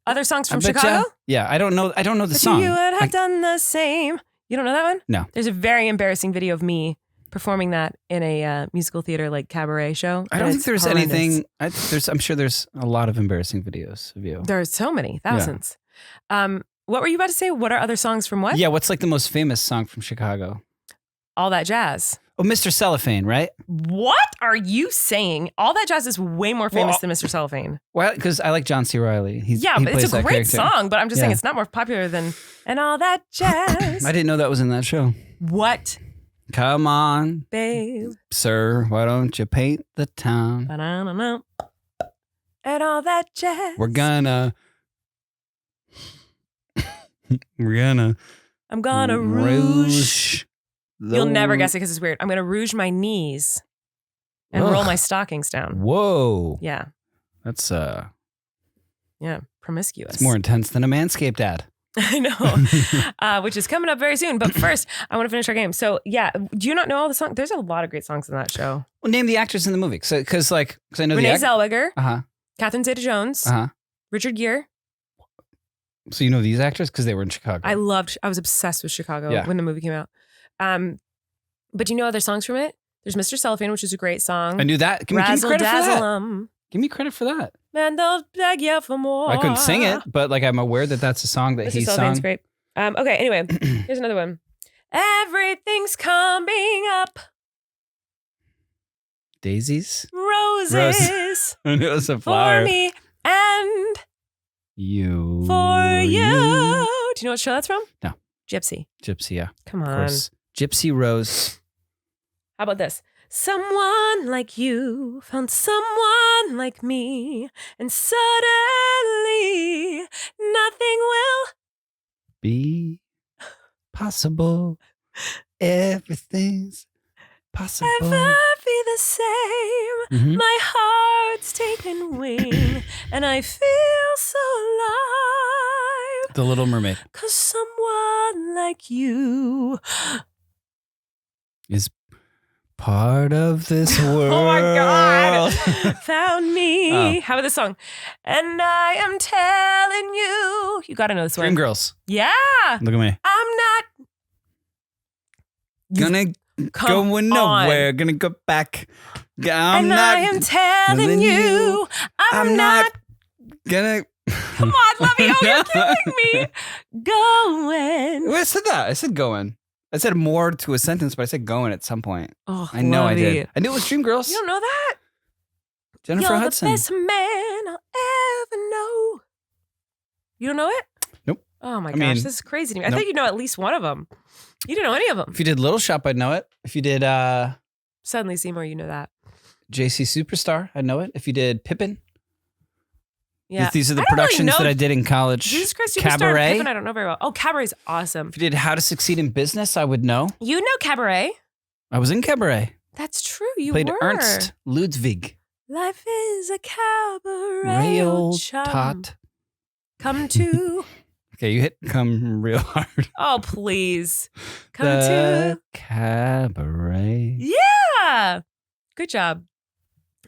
Other songs from I betcha. Chicago? Yeah, I don't know the But song. You would have done the same. You don't know that one? No. There's a very embarrassing video of me performing that in a musical theater like cabaret show. I don't think there's anything. I'm sure there's a lot of embarrassing videos of you. There are so many, thousands. Yeah. What were you about to say? What are other songs from what? Yeah, what's like the most famous song from Chicago? All That Jazz. Oh, Mr. Cellophane, right? What are you saying? All That Jazz is way more famous than Mr. Cellophane. Well, because I like John C. Reilly. But it's a great song, but I'm just saying it's not more popular than And All That Jazz. I didn't know that was in that show. What? Come on, babe. Sir, why don't you paint the town? Ba-da-da-da. And All That Jazz. I'm gonna rouge. You'll never guess it because it's weird. I'm gonna rouge my knees and roll my stockings down. Whoa. Yeah. That's promiscuous. It's more intense than a Manscaped ad. I know, which is coming up very soon. But first, I want to finish our game. So, do you not know all the songs? There's a lot of great songs in that show. Well, name the actors in the movie, because I know Renee Zellweger, Catherine Zeta-Jones, Richard Gere. So you know these actors because they were in Chicago. I was obsessed with Chicago when the movie came out. But do you know other songs from it? There's Mr. Cellophane, which is a great song. I knew that. Give me credit for that. Give me credit for that. And they'll beg you for more. I couldn't sing it, but I'm aware that that's a song that he sung. Mr. Cellophane's great. Okay, anyway, here's another one. Everything's coming up. Daisies? Roses. And it was a flower. For me and you. For you. Do you know what show that's from? No. Gypsy. Gypsy, yeah. Come on. Of course. Gypsy Rose. How about this? Someone like you found someone like me, and suddenly nothing will be possible. Everything's possible. Ever be the same. Mm-hmm. My heart's taken wing, and I feel so alive. The Little Mermaid. 'Cause someone like you is part of this world. Oh my God. Found me. Oh. How about this song? And I am telling you. You got to know this one. Dreamgirls. Yeah. Look at me. I'm not gonna go nowhere. Gonna go back. I am telling you. I'm not gonna. Come on, Lovey. Oh, you're killing me. Going. Well, I said that. I said going. I said more to a sentence, but I said going at some point. Oh, I know I did. I knew it was Dreamgirls. You don't know that? Jennifer Hudson. You're the best man I'll ever know. You don't know it? Nope. Oh my gosh, this is crazy to me. I think you know at least one of them. You didn't know any of them. If you did Little Shop, I'd know it. If you did Suddenly Seymour, you know that. JC Superstar, I'd know it. If you did Pippin. Yeah. These are the productions that I did in college. Jesus Christ, Cabaret. Pippin, I don't know very well. Oh, Cabaret's awesome. If you did How to Succeed in Business, I would know. You know Cabaret. I was in Cabaret. That's true. You played were. Ernst Ludwig. Life is a cabaret, Rail chum. tot. Come to. Okay, you hit come real hard. Oh, please. Come The to. cabaret. Yeah. Good job.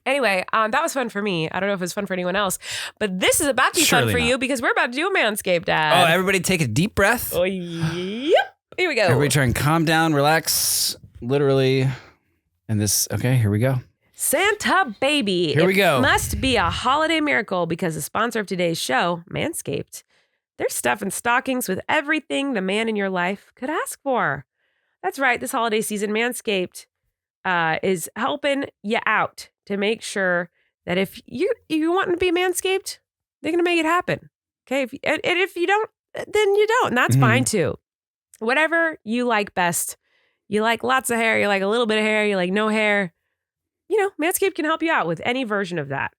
Anyway, that was fun for me. I don't know if it was fun for anyone else, but this is about to be Surely fun for not. you because we're about to do a Manscaped ad. Oh, everybody take a deep breath. Oh, yep. Here we go. Everybody try and calm down, relax, literally. And this, okay, here we go. Santa baby. Here we go. It must be a holiday miracle because the sponsor of today's show, Manscaped, they're stuffing stockings with everything the man in your life could ask for. That's right. This holiday season, Manscaped is helping you out to make sure that if you want to be Manscaped, they're going to make it happen. Okay. And if you don't, then you don't. And that's fine too. Whatever you like best. You like lots of hair. You like a little bit of hair. You like no hair. You know, Manscaped can help you out with any version of that.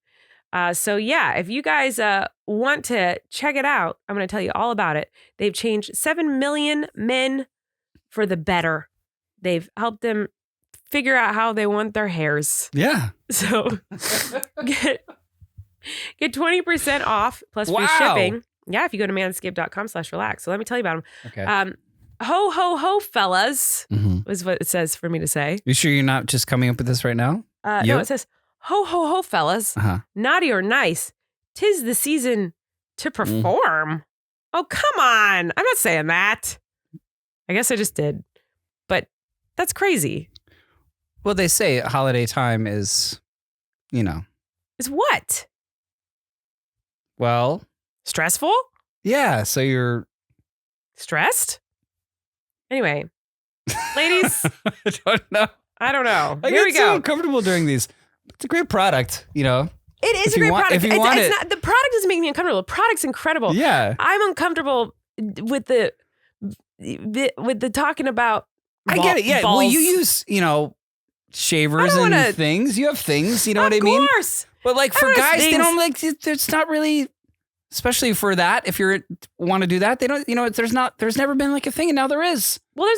So yeah, if you guys want to check it out, I'm going to tell you all about it. They've changed 7 million men for the better. They've helped them figure out how they want their hairs. Yeah. So get 20% off plus free Wow. shipping. Yeah, if you go to manscaped.com/relax. So let me tell you about them. Okay. Ho, ho, ho, fellas, Mm-hmm. is what it says for me to say. You sure you're not just coming up with this right now? No, it says, ho, ho, ho, fellas, Uh-huh. naughty or nice, 'tis the season to perform. Oh, come on. I'm not saying that. I guess I just did. But that's crazy. Well, they say holiday time is, you know, Is what? well, Stressful? yeah. So you're. Stressed? Anyway, ladies, I don't know. I don't know. I Here we get so go. uncomfortable during these. It's a great product, you know. It is If a you great want- product. if you want it's it- not, the product doesn't make me uncomfortable. The product's incredible. Yeah. I'm uncomfortable with the talking about. I get it. Yeah. balls. Well, you use, you know, shavers I don't and wanna- things. You have things. You know of what I mean? course. But like for Everyone has guys, they things. don't like. It's not really, especially for that. If you want to do that, they don't. You know, there's never been like a thing, and now there is. Well,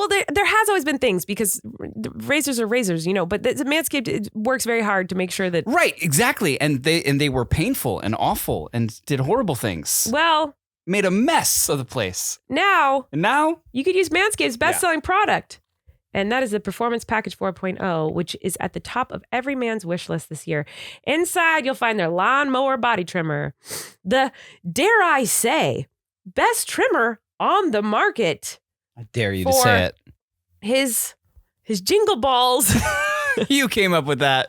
there has always been things because razors are razors, you know. But the Manscaped it works very hard to make sure that. Right. Exactly. And they were painful and awful and did horrible things. Well, Made a mess of the place. now And now. you could use Manscaped's best-selling product, and that is the Performance Package 4.0, which is at the top of every man's wish list this year. Inside, you'll find their lawnmower body trimmer, the, dare I say, best trimmer on the market. I dare you to For- say it. His jingle balls You came up with that.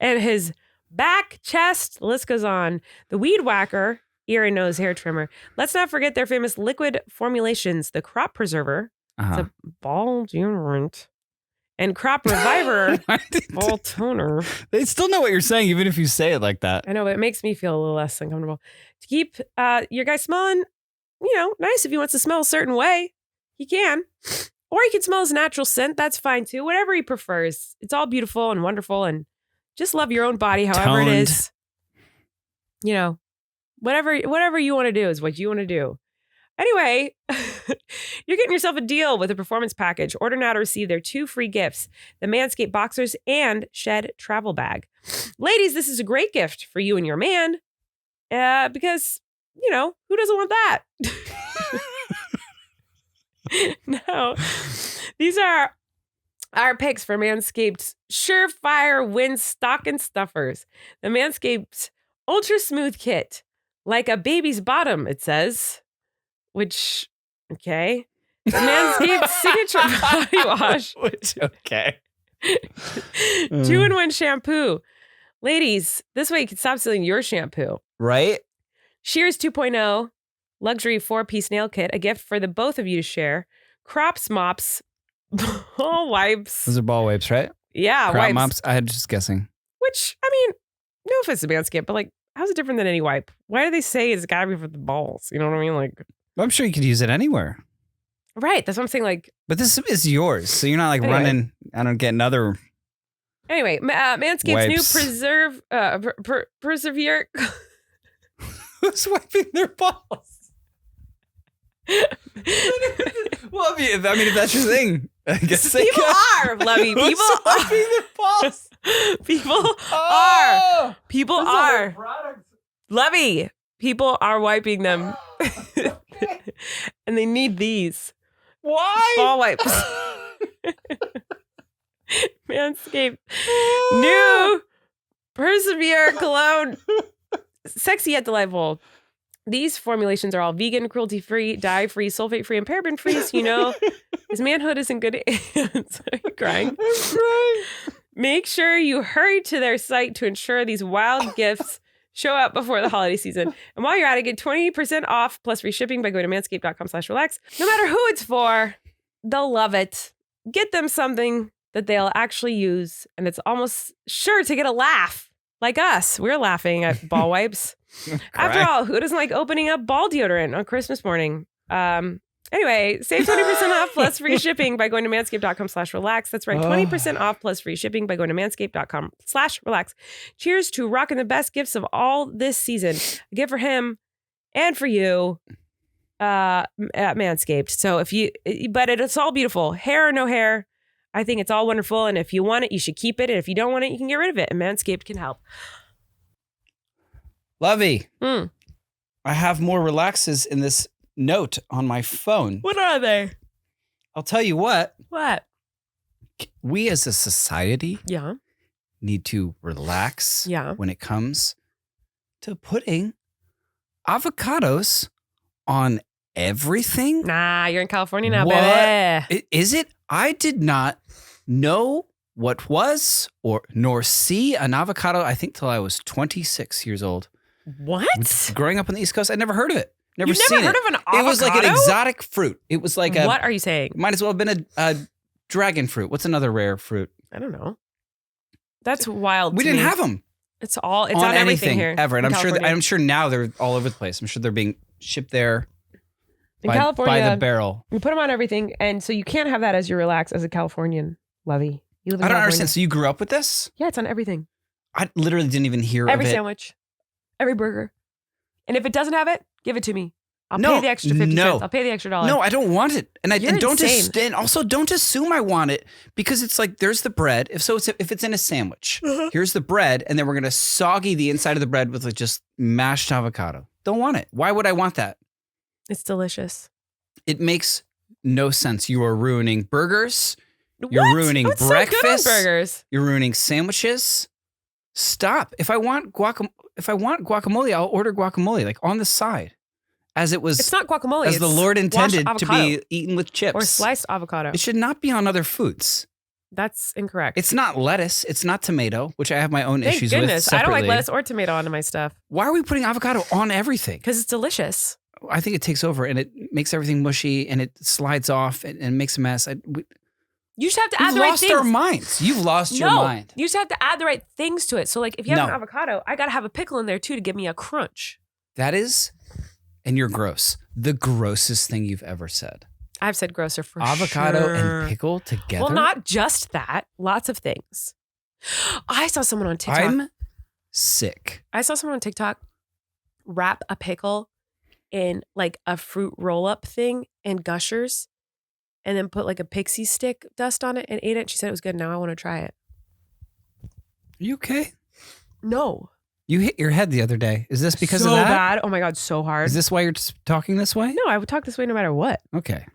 and his back, chest, the list goes on. The Weed Whacker ear and nose hair trimmer. Let's not forget their famous liquid formulations, the Crop Preserver, Uh-huh. it's a ball deodorant, and Crop Reviver ball toner. They still know what you're saying, even if you say it like that. I know, but it makes me feel a little less uncomfortable. To keep your guy smelling, you know, nice if he wants to smell a certain way, he can. Or he can smell his natural scent. That's fine too. Whatever he prefers. It's all beautiful and wonderful, and just love your own body, however Toned. it is. You know, whatever you want to do is what you want to do. Anyway, you're getting yourself a deal with a performance package. Order now to receive their 2 free gifts, the Manscaped Boxers and Shed Travel Bag. Ladies, this is a great gift for you and your man because, you know, who doesn't want that? No, these are our picks for Manscaped's Surefire Wind Stocking Stuffers. The Manscaped's Ultra Smooth Kit, like a baby's bottom, it says. Which, okay. The Manscaped Signature Body Wash. Which, okay. 2-in-1 shampoo. Ladies, this way you can stop stealing your shampoo. Right? Shears 2.0, luxury 4-piece nail kit, a gift for the both of you to share. Crops Mops, ball wipes. Those are ball wipes, right? Yeah, Crop wipes. mops. I had just guessing. Which, I mean, no offense to Manscaped, but like, how's it different than any wipe? Why do they say it's gotta be for the balls? You know what I mean? Like, I'm sure you could use it anywhere. right. That's what I'm saying. Like, But this is yours, so you're not like Anyway. running. I don't get another. anyway, Manscaped's Wipes. new Persevere. Who's wiping their balls? Well, if that's your thing, I guess they People can. are, Lovey. Who's People wiping are. their balls? People are. Levy. People are wiping them. And they need these. Why? Ball wipes. Manscaped. New Persevere cologne. Sexy yet delightful. These formulations are all vegan, cruelty-free, dye-free, sulfate-free, and paraben-free, so you know his manhood is in good hands. Are you crying? I'm crying. Make sure you hurry to their site to ensure these wild gifts show up before the holiday season. And while you're at it, get 20% off plus free shipping by going to manscaped.com/relax. No matter who it's for, they'll love it. Get them something that they'll actually use, and it's almost sure to get a laugh. Like us. We're laughing at ball wipes. After all, who doesn't like opening up ball deodorant on Christmas morning? Anyway, save 20% off plus free shipping by going to manscaped.com/relax. That's right, 20% off plus free shipping by going to manscaped.com/relax. Cheers to rocking the best gifts of all this season. A gift for him and for you at Manscaped. So but it's all beautiful. Hair or no hair, I think it's all wonderful. And if you want it, you should keep it. And if you don't want it, you can get rid of it. And Manscaped can help. Lovey, I have more relaxes in this note on my phone. What are they? I'll tell you what. What? We as a society Yeah. need to relax when it comes to putting avocados on everything. Nah, you're in California now, what? Baby. Is it? I did not know what was nor see an avocado, I think, till I was 26 years old. What? Growing up on the East Coast, I'd never heard of it. Never You've seen never heard of an avocado? It was like an exotic fruit. It was like What are you saying? Might as well have been a dragon fruit. What's another rare fruit? I don't know. That's wild. We didn't have them. It's on everything anything here ever, and in I'm sure now they're all over the place. I'm sure they're being shipped there in California by the barrel. We put them on everything, and so you can't have that as your relax as a Californian, Lovey. You live in I don't California. understand. So you grew up with this? Yeah, it's on everything. I literally didn't even hear every of it. Sandwich, every burger, and if it doesn't have it, give it to me. I'll pay the extra 50 cents. I'll pay the extra $1. No, I don't want it. And don't insane. Also don't assume I want it, because it's like there's the bread. If it's in a sandwich, here's the bread, and then we're gonna soggy the inside of the bread with like just mashed avocado. Don't want it. Why would I want that? It's delicious. It makes no sense. You are ruining burgers. You're What? ruining What's breakfast. So good on burgers? You're ruining sandwiches. Stop. If I want guacamole, I'll order guacamole like on the side. As it was, it's not guacamole. As the Lord intended to be eaten with chips. Or sliced avocado. It should not be on other foods. That's incorrect. It's not lettuce. It's not tomato, which I have my own Thank issues goodness. with separately. I don't like lettuce or tomato onto my stuff. Why are we putting avocado on everything? Because it's delicious. I think it takes over and it makes everything mushy and it slides off and makes a mess. You just have to add the right things. You've lost our minds. You've lost your mind. You just have to add the right things to it. So like if you have an avocado, I got to have a pickle in there too to give me a crunch. That is, and you're gross. The grossest thing you've ever said. I've said grosser for avocado sure. and pickle together? Well, not just that. Lots of things. I saw someone on TikTok. I'm sick. I saw someone on TikTok wrap a pickle in like a fruit roll-up thing and Gushers and then put like a pixie stick dust on it and ate it. She said it was good. Now I want to try it. Are you okay? No. You hit your head the other day. Is this because of that? So bad. Oh my God, so hard. Is this why you're talking this way? No, I would talk this way no matter what. Okay.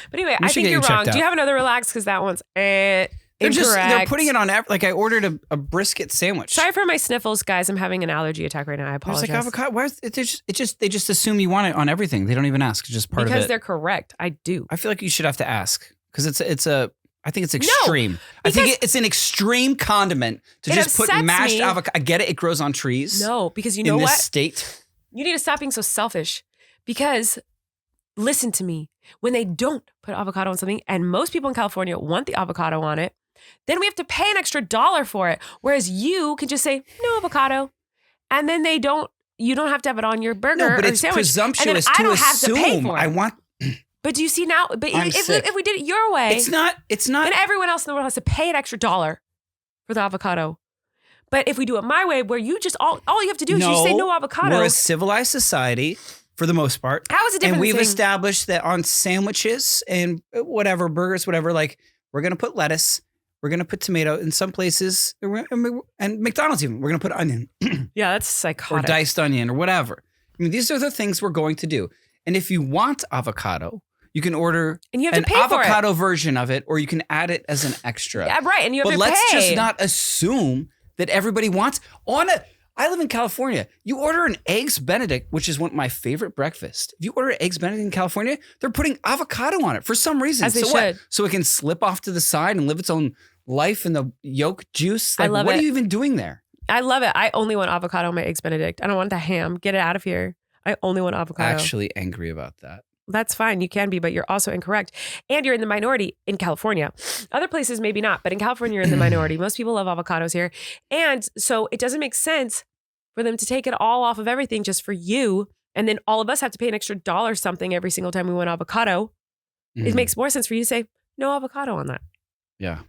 But anyway, I think you're wrong. Do you have another relax? Because that one's incorrect. They're putting it on, like I ordered a brisket sandwich. Sorry for my sniffles, guys. I'm having an allergy attack right now. I apologize. There's like avocado. Why is they just assume you want it on everything. They don't even ask. It's just part of it. Because they're correct. I do. I feel like you should have to ask because I think it's extreme. No, I think it's an extreme condiment to just put mashed avocado. I get it. It grows on trees. No, because you know what? In what? this state. You need to stop being so selfish because listen to me. When they don't put avocado on something and most people in California want the avocado on it, then we have to pay an extra $1 for it. Whereas you can just say no avocado. And then you don't have to have it on your burger but or it's sandwich. presumptuous I don't to have to pay assume for it. I want... But do you see now? But if we did it your way, it's not. Then everyone else in the world has to pay an extra $1 for the avocado. But if we do it my way, where you just all you have to do is you just say no avocado. We're a civilized society for the most part. How is it different? And we've established that on sandwiches and whatever burgers, whatever, like we're gonna put lettuce. We're going to put tomato in some places, and McDonald's even, we're going to put onion. Yeah, that's psychotic. Or diced onion or whatever. I mean, these are the things we're going to do. And if you want avocado, you can order and you have an to pay avocado version of it, or you can add it as an extra. Yeah, right. And you have to pay. But let's just not assume that everybody wants I live in California. You order an Eggs Benedict, which is one of my favorite breakfast. If you order Eggs Benedict in California, they're putting avocado on it for some reason. As they should. What? So it can slip off to the side and live its own life in the yolk juice. Like, I love what it. are you even doing there? I love it. I only want avocado on my Eggs Benedict. I don't want the ham. Get it out of here. I only want avocado. Actually angry about that. That's fine. You can be, but you're also incorrect. And you're in the minority in California. Other places, maybe not, but in California, you're in the minority. Most people love avocados here. And so it doesn't make sense for them to take it all off of everything just for you. And then all of us have to pay an extra $1 something every single time we want avocado. It makes more sense for you to say, no avocado on that. Yeah.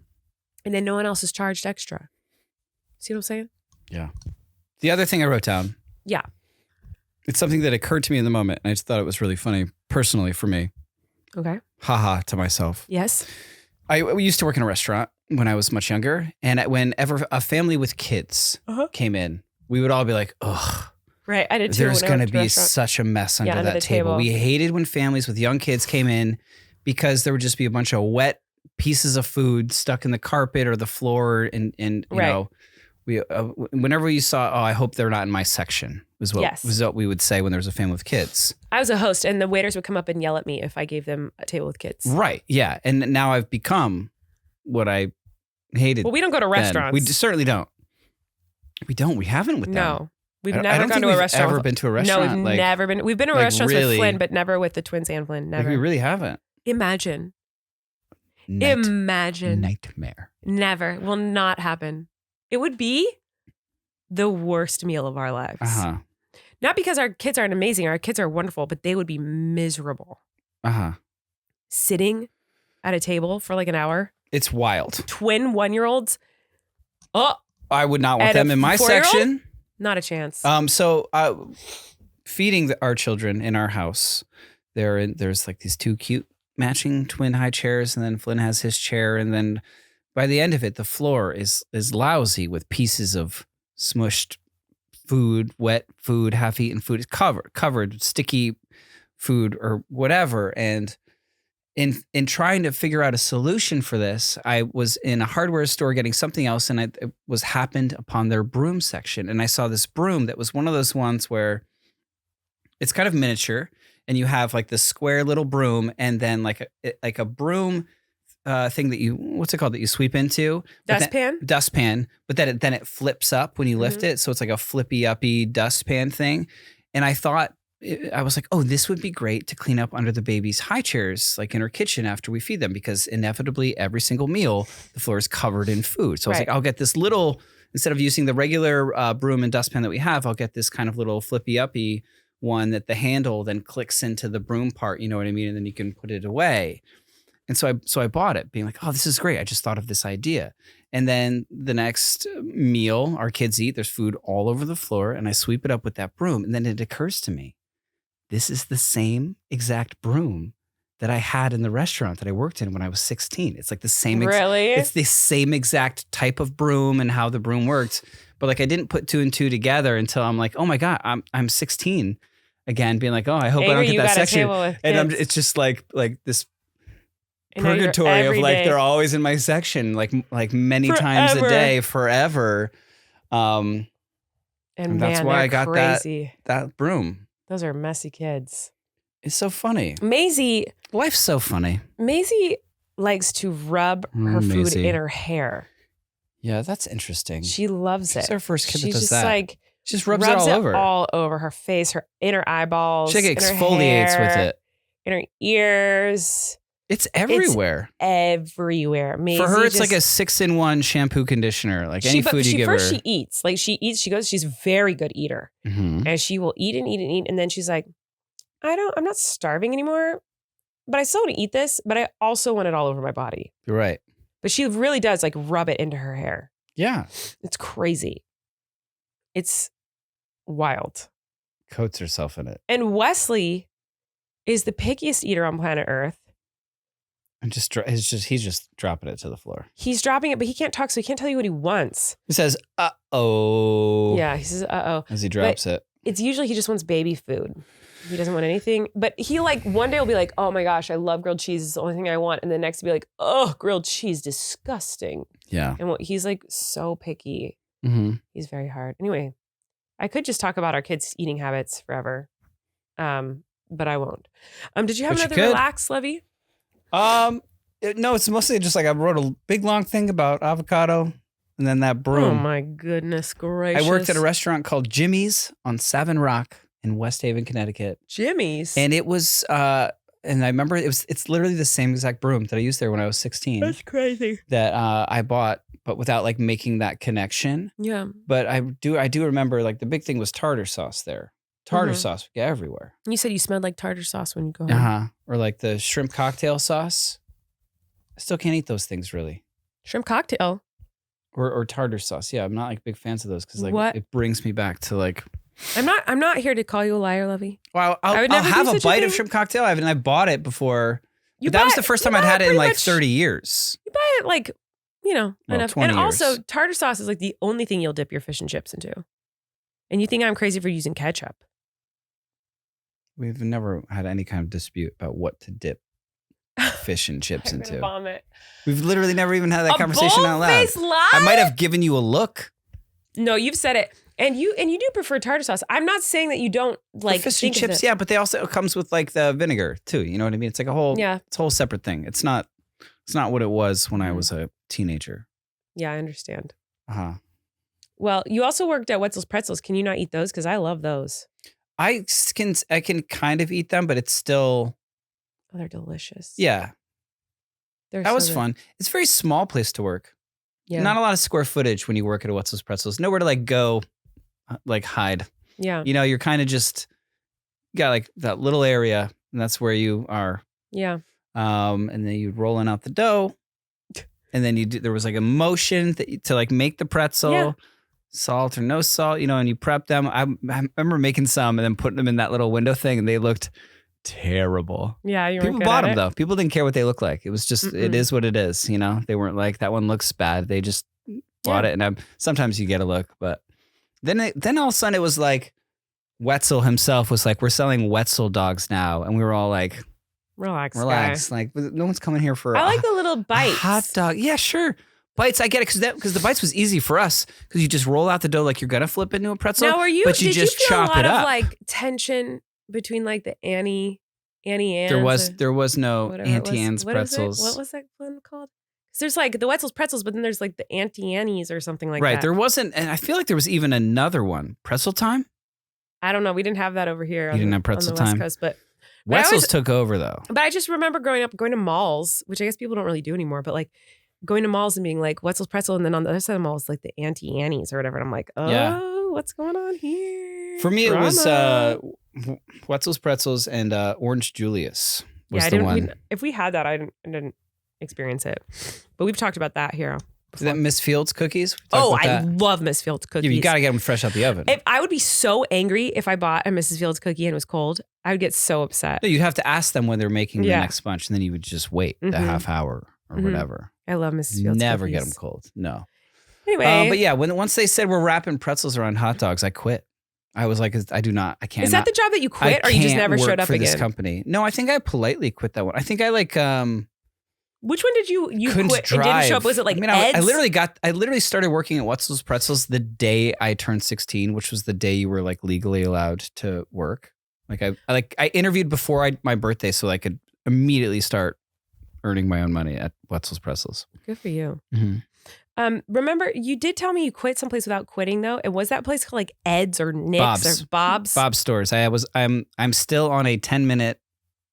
And then no one else is charged extra. See what I'm saying? Yeah. The other thing I wrote down. Yeah. It's something that occurred to me in the moment. And I just thought it was really funny, personally, for me. Okay. Haha to myself. Yes. We used to work in a restaurant when I was much younger. And whenever a family with kids came in, we would all be like, ugh. Right. I did too. There's going to be such a mess under that table. We hated when families with young kids came in because there would just be a bunch of wet pieces of food stuck in the carpet or the floor. And you know, whenever you saw, I hope they're not in my section, was what we would say when there was a family with kids. I was a host, and the waiters would come up and yell at me if I gave them a table with kids. Right. Yeah. And now I've become what I hated. Well, we don't go to restaurants. We certainly don't. We don't. We haven't with them. No. We've never gone to a restaurant. Ever been to a restaurant? No, we've never been. We've been to restaurants with Flynn, but never with the twins and Flynn. Never. We really haven't. Imagine. Imagine. Nightmare. Never. Will not happen. It would be the worst meal of our lives. Uh-huh. Not because our kids aren't amazing. Our kids are wonderful, but they would be miserable. Uh-huh. Sitting at a table for like an hour. It's wild. Twin 1-year-olds. Oh. I would not want them in my section. Not a chance. So feeding our children in our house, there's like these two cute matching twin high chairs, and then Flynn has his chair, and then by the end of it, the floor is lousy with pieces of smushed food, wet food, half-eaten food. It's covered, sticky food or whatever. And in trying to figure out a solution for this, I was in a hardware store getting something else, and it happened upon their broom section. And I saw this broom that was one of those ones where it's kind of miniature, and you have like this square little broom, and then like a broom thing that what's it called, that you sweep into? Dustpan. But then it flips up when you lift it. So it's like a flippy uppy dustpan thing. And I was like, oh, this would be great to clean up under the baby's high chairs, like in her kitchen after we feed them, because inevitably every single meal, the floor is covered in food. So I was like, I'll get this little, instead of using the regular broom and dustpan that we have, I'll get this kind of little flippy uppy one that the handle then clicks into the broom part, you know what I mean? And then you can put it away. And so I bought it, being like, oh, this is great. I just thought of this idea. And then the next meal our kids eat, there's food all over the floor, and I sweep it up with that broom. And then it occurs to me, this is the same exact broom that I had in the restaurant that I worked in when I was 16. It's like the same. Really? It's the same exact type of broom and how the broom worked. But like I didn't put two and two together until I'm like, oh my God, I'm 16 again, being like, oh, I hope I don't get that section. And it's just like this purgatory of like, they're always in my section, like many times a day, forever. And that's why I got that broom. Those are messy kids. It's so funny. Life's so funny. Maisie likes to rub her food in her hair. Yeah, that's interesting. She loves it. She's our first kid that does that. She just rubs it all over her face, her inner eyeballs. She exfoliates with it. In her ears. It's everywhere. Everywhere. Maisie for her, it's like a 6-in-1 shampoo conditioner. Like any food you give her. She eats. Like she goes, she's a very good eater. Mm-hmm. And she will eat and eat and eat. And then she's like, I'm not starving anymore, but I still want to eat this, but I also want it all over my body. You're right. But she really does like rub it into her hair. Yeah. It's crazy. It's wild. Coats herself in it. And Wesley is the pickiest eater on planet Earth. And he's just dropping it to the floor. He's dropping it, but he can't talk, so he can't tell you what he wants. He says, "Uh-oh." Yeah, he says, "Uh-oh." As he drops it. It's usually he just wants baby food. He doesn't want anything. But he like one day will be like, "Oh my gosh, I love grilled cheese. It's the only thing I want." And the next will be like, "Oh, grilled cheese, disgusting." Yeah. And he's like so picky. Mm-hmm. He's very hard. Anyway, I could just talk about our kids' eating habits forever. But I won't. Did you have another relax, Levy? No, it's mostly just like I wrote a big long thing about avocado and then that broom. Oh my goodness gracious. I worked at a restaurant called Jimmy's on Savin Rock in West Haven, Connecticut. Jimmy's. And it was and I remember it's literally the same exact broom that I used there when I was 16. That's crazy. That I bought, but without like making that connection. Yeah. But I do remember like the big thing was tartar sauce there. Tartar sauce would get everywhere. You said you smelled like tartar sauce when you go home. Or like the shrimp cocktail sauce. I still can't eat those things really. Shrimp cocktail. Or tartar sauce. Yeah, I'm not like big fans of those because like it brings me back to like. I'm not here to call you a liar, Levy. Well, I'll have a bite of shrimp cocktail. I bought it before. That was the first time I'd had it in like 30 years. You buy it like, enough. 20 and years. Also, tartar sauce is like the only thing you'll dip your fish and chips into. And you think I'm crazy for using ketchup. We've never had any kind of dispute about what to dip fish and chips I'm into. gonna vomit. We've literally never even had that conversation out loud. Lie? I might have given you a look. No, you've said it. And you do prefer tartar sauce. I'm not saying that you don't like fish and chips, yeah, but they also it comes with like the vinegar too. You know what I mean? It's like it's a whole separate thing. It's not what it was when I was a teenager. Yeah, I understand. Uh-huh. Well, you also worked at Wetzel's Pretzels. Can you not eat those? Because I love those. I can kind of eat them, but it's still. Oh, they're delicious. Yeah. That was fun. It's a very small place to work. Yeah. Not a lot of square footage when you work at a Wetzel's Pretzels. Nowhere to like go, like hide. Yeah. You're kind of just got like that little area, and that's where you are. Yeah. And then you rolling out the dough, and then there was like a motion to like make the pretzel. Yeah. Salt or no salt, and you prep them. I remember making some and then putting them in that little window thing, and they looked terrible. Yeah, people bought them though. People didn't care what they looked like. It was just, It is what it is. They weren't like that one looks bad. They just bought it, and sometimes you get a look, but then all of a sudden it was like Wetzel himself was like, "We're selling Wetzel dogs now," and we were all like, "Relax, guy. Like no one's coming here for." I like the little bites. Hot dog, yeah, sure. Bites, I get it because the bites was easy for us because you just roll out the dough like you're gonna flip into a pretzel. Now, but you just chop it up. Did you feel a lot of like tension between like the Annie Ann's? There was no Auntie Anne's pretzels. What was that one called? Because there's like the Wetzel's pretzels, but then there's like the Auntie Annie's or something like that. Right, there wasn't, and I feel like there was even another one. Pretzel Time? I don't know. We didn't have that over here. You didn't have Pretzel Time? West Coast, but Wetzel's took over though. But I just remember growing up, going to malls, which I guess people don't really do anymore, but like going to malls and being like Wetzel's Pretzel, and then on the other side of the mall is like the Auntie Annie's or whatever. And I'm like, what's going on here? For me, it was Wetzel's Pretzels and Orange Julius was the one. If we had that, I didn't experience it. But we've talked about that here. Is that Miss Fields cookies? I love Miss Fields cookies. You got to get them fresh out the oven. I would be so angry if I bought a Mrs. Fields cookie and it was cold. I would get so upset. No, you'd have to ask them when they're making the next bunch, and then you would just wait the half hour or whatever. I love Mrs. Fields Never cookies. get them cold. No. Anyway. But yeah, once they said we're wrapping pretzels around hot dogs, I quit. I was like, I can't. Is that the job that you quit, or you just never showed up for again? This company. No, I think I politely quit that one. I think I like. Which one did you quit drive. and didn't show up? Was it like Ed's? I literally started working at Wetzel's Pretzels the day I turned 16, which was the day you were like legally allowed to work. Like I interviewed before my birthday so I could immediately start earning my own money at Wetzel's Pretzels. Good for you. Mm-hmm. Remember, you did tell me you quit someplace without quitting though. And was that place called like Ed's or Nick's or Bob's? Bob's Stores. I'm still on a 10-minute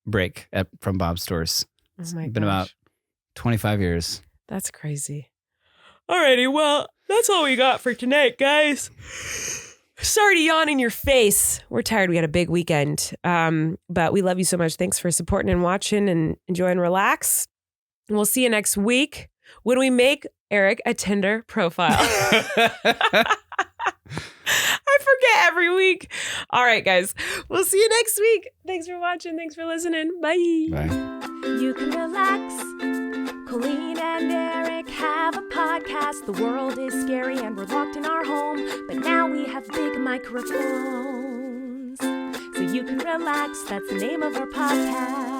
break from Bob's Stores. Oh my gosh. Been about 25 years. That's crazy. Alrighty, well, that's all we got for tonight, guys. Sorry to yawn in your face. We're tired. We had a big weekend. But we love you so much. Thanks for supporting and watching and enjoying Relax. And we'll see you next week when we make Erik a Tinder profile. I forget every week. All right, guys. We'll see you next week. Thanks for watching. Thanks for listening. Bye. Bye. You can relax. Colleen and Erik have a podcast. The world is scary and we're locked in our home, but now we have big microphones. So you can relax, that's the name of our podcast.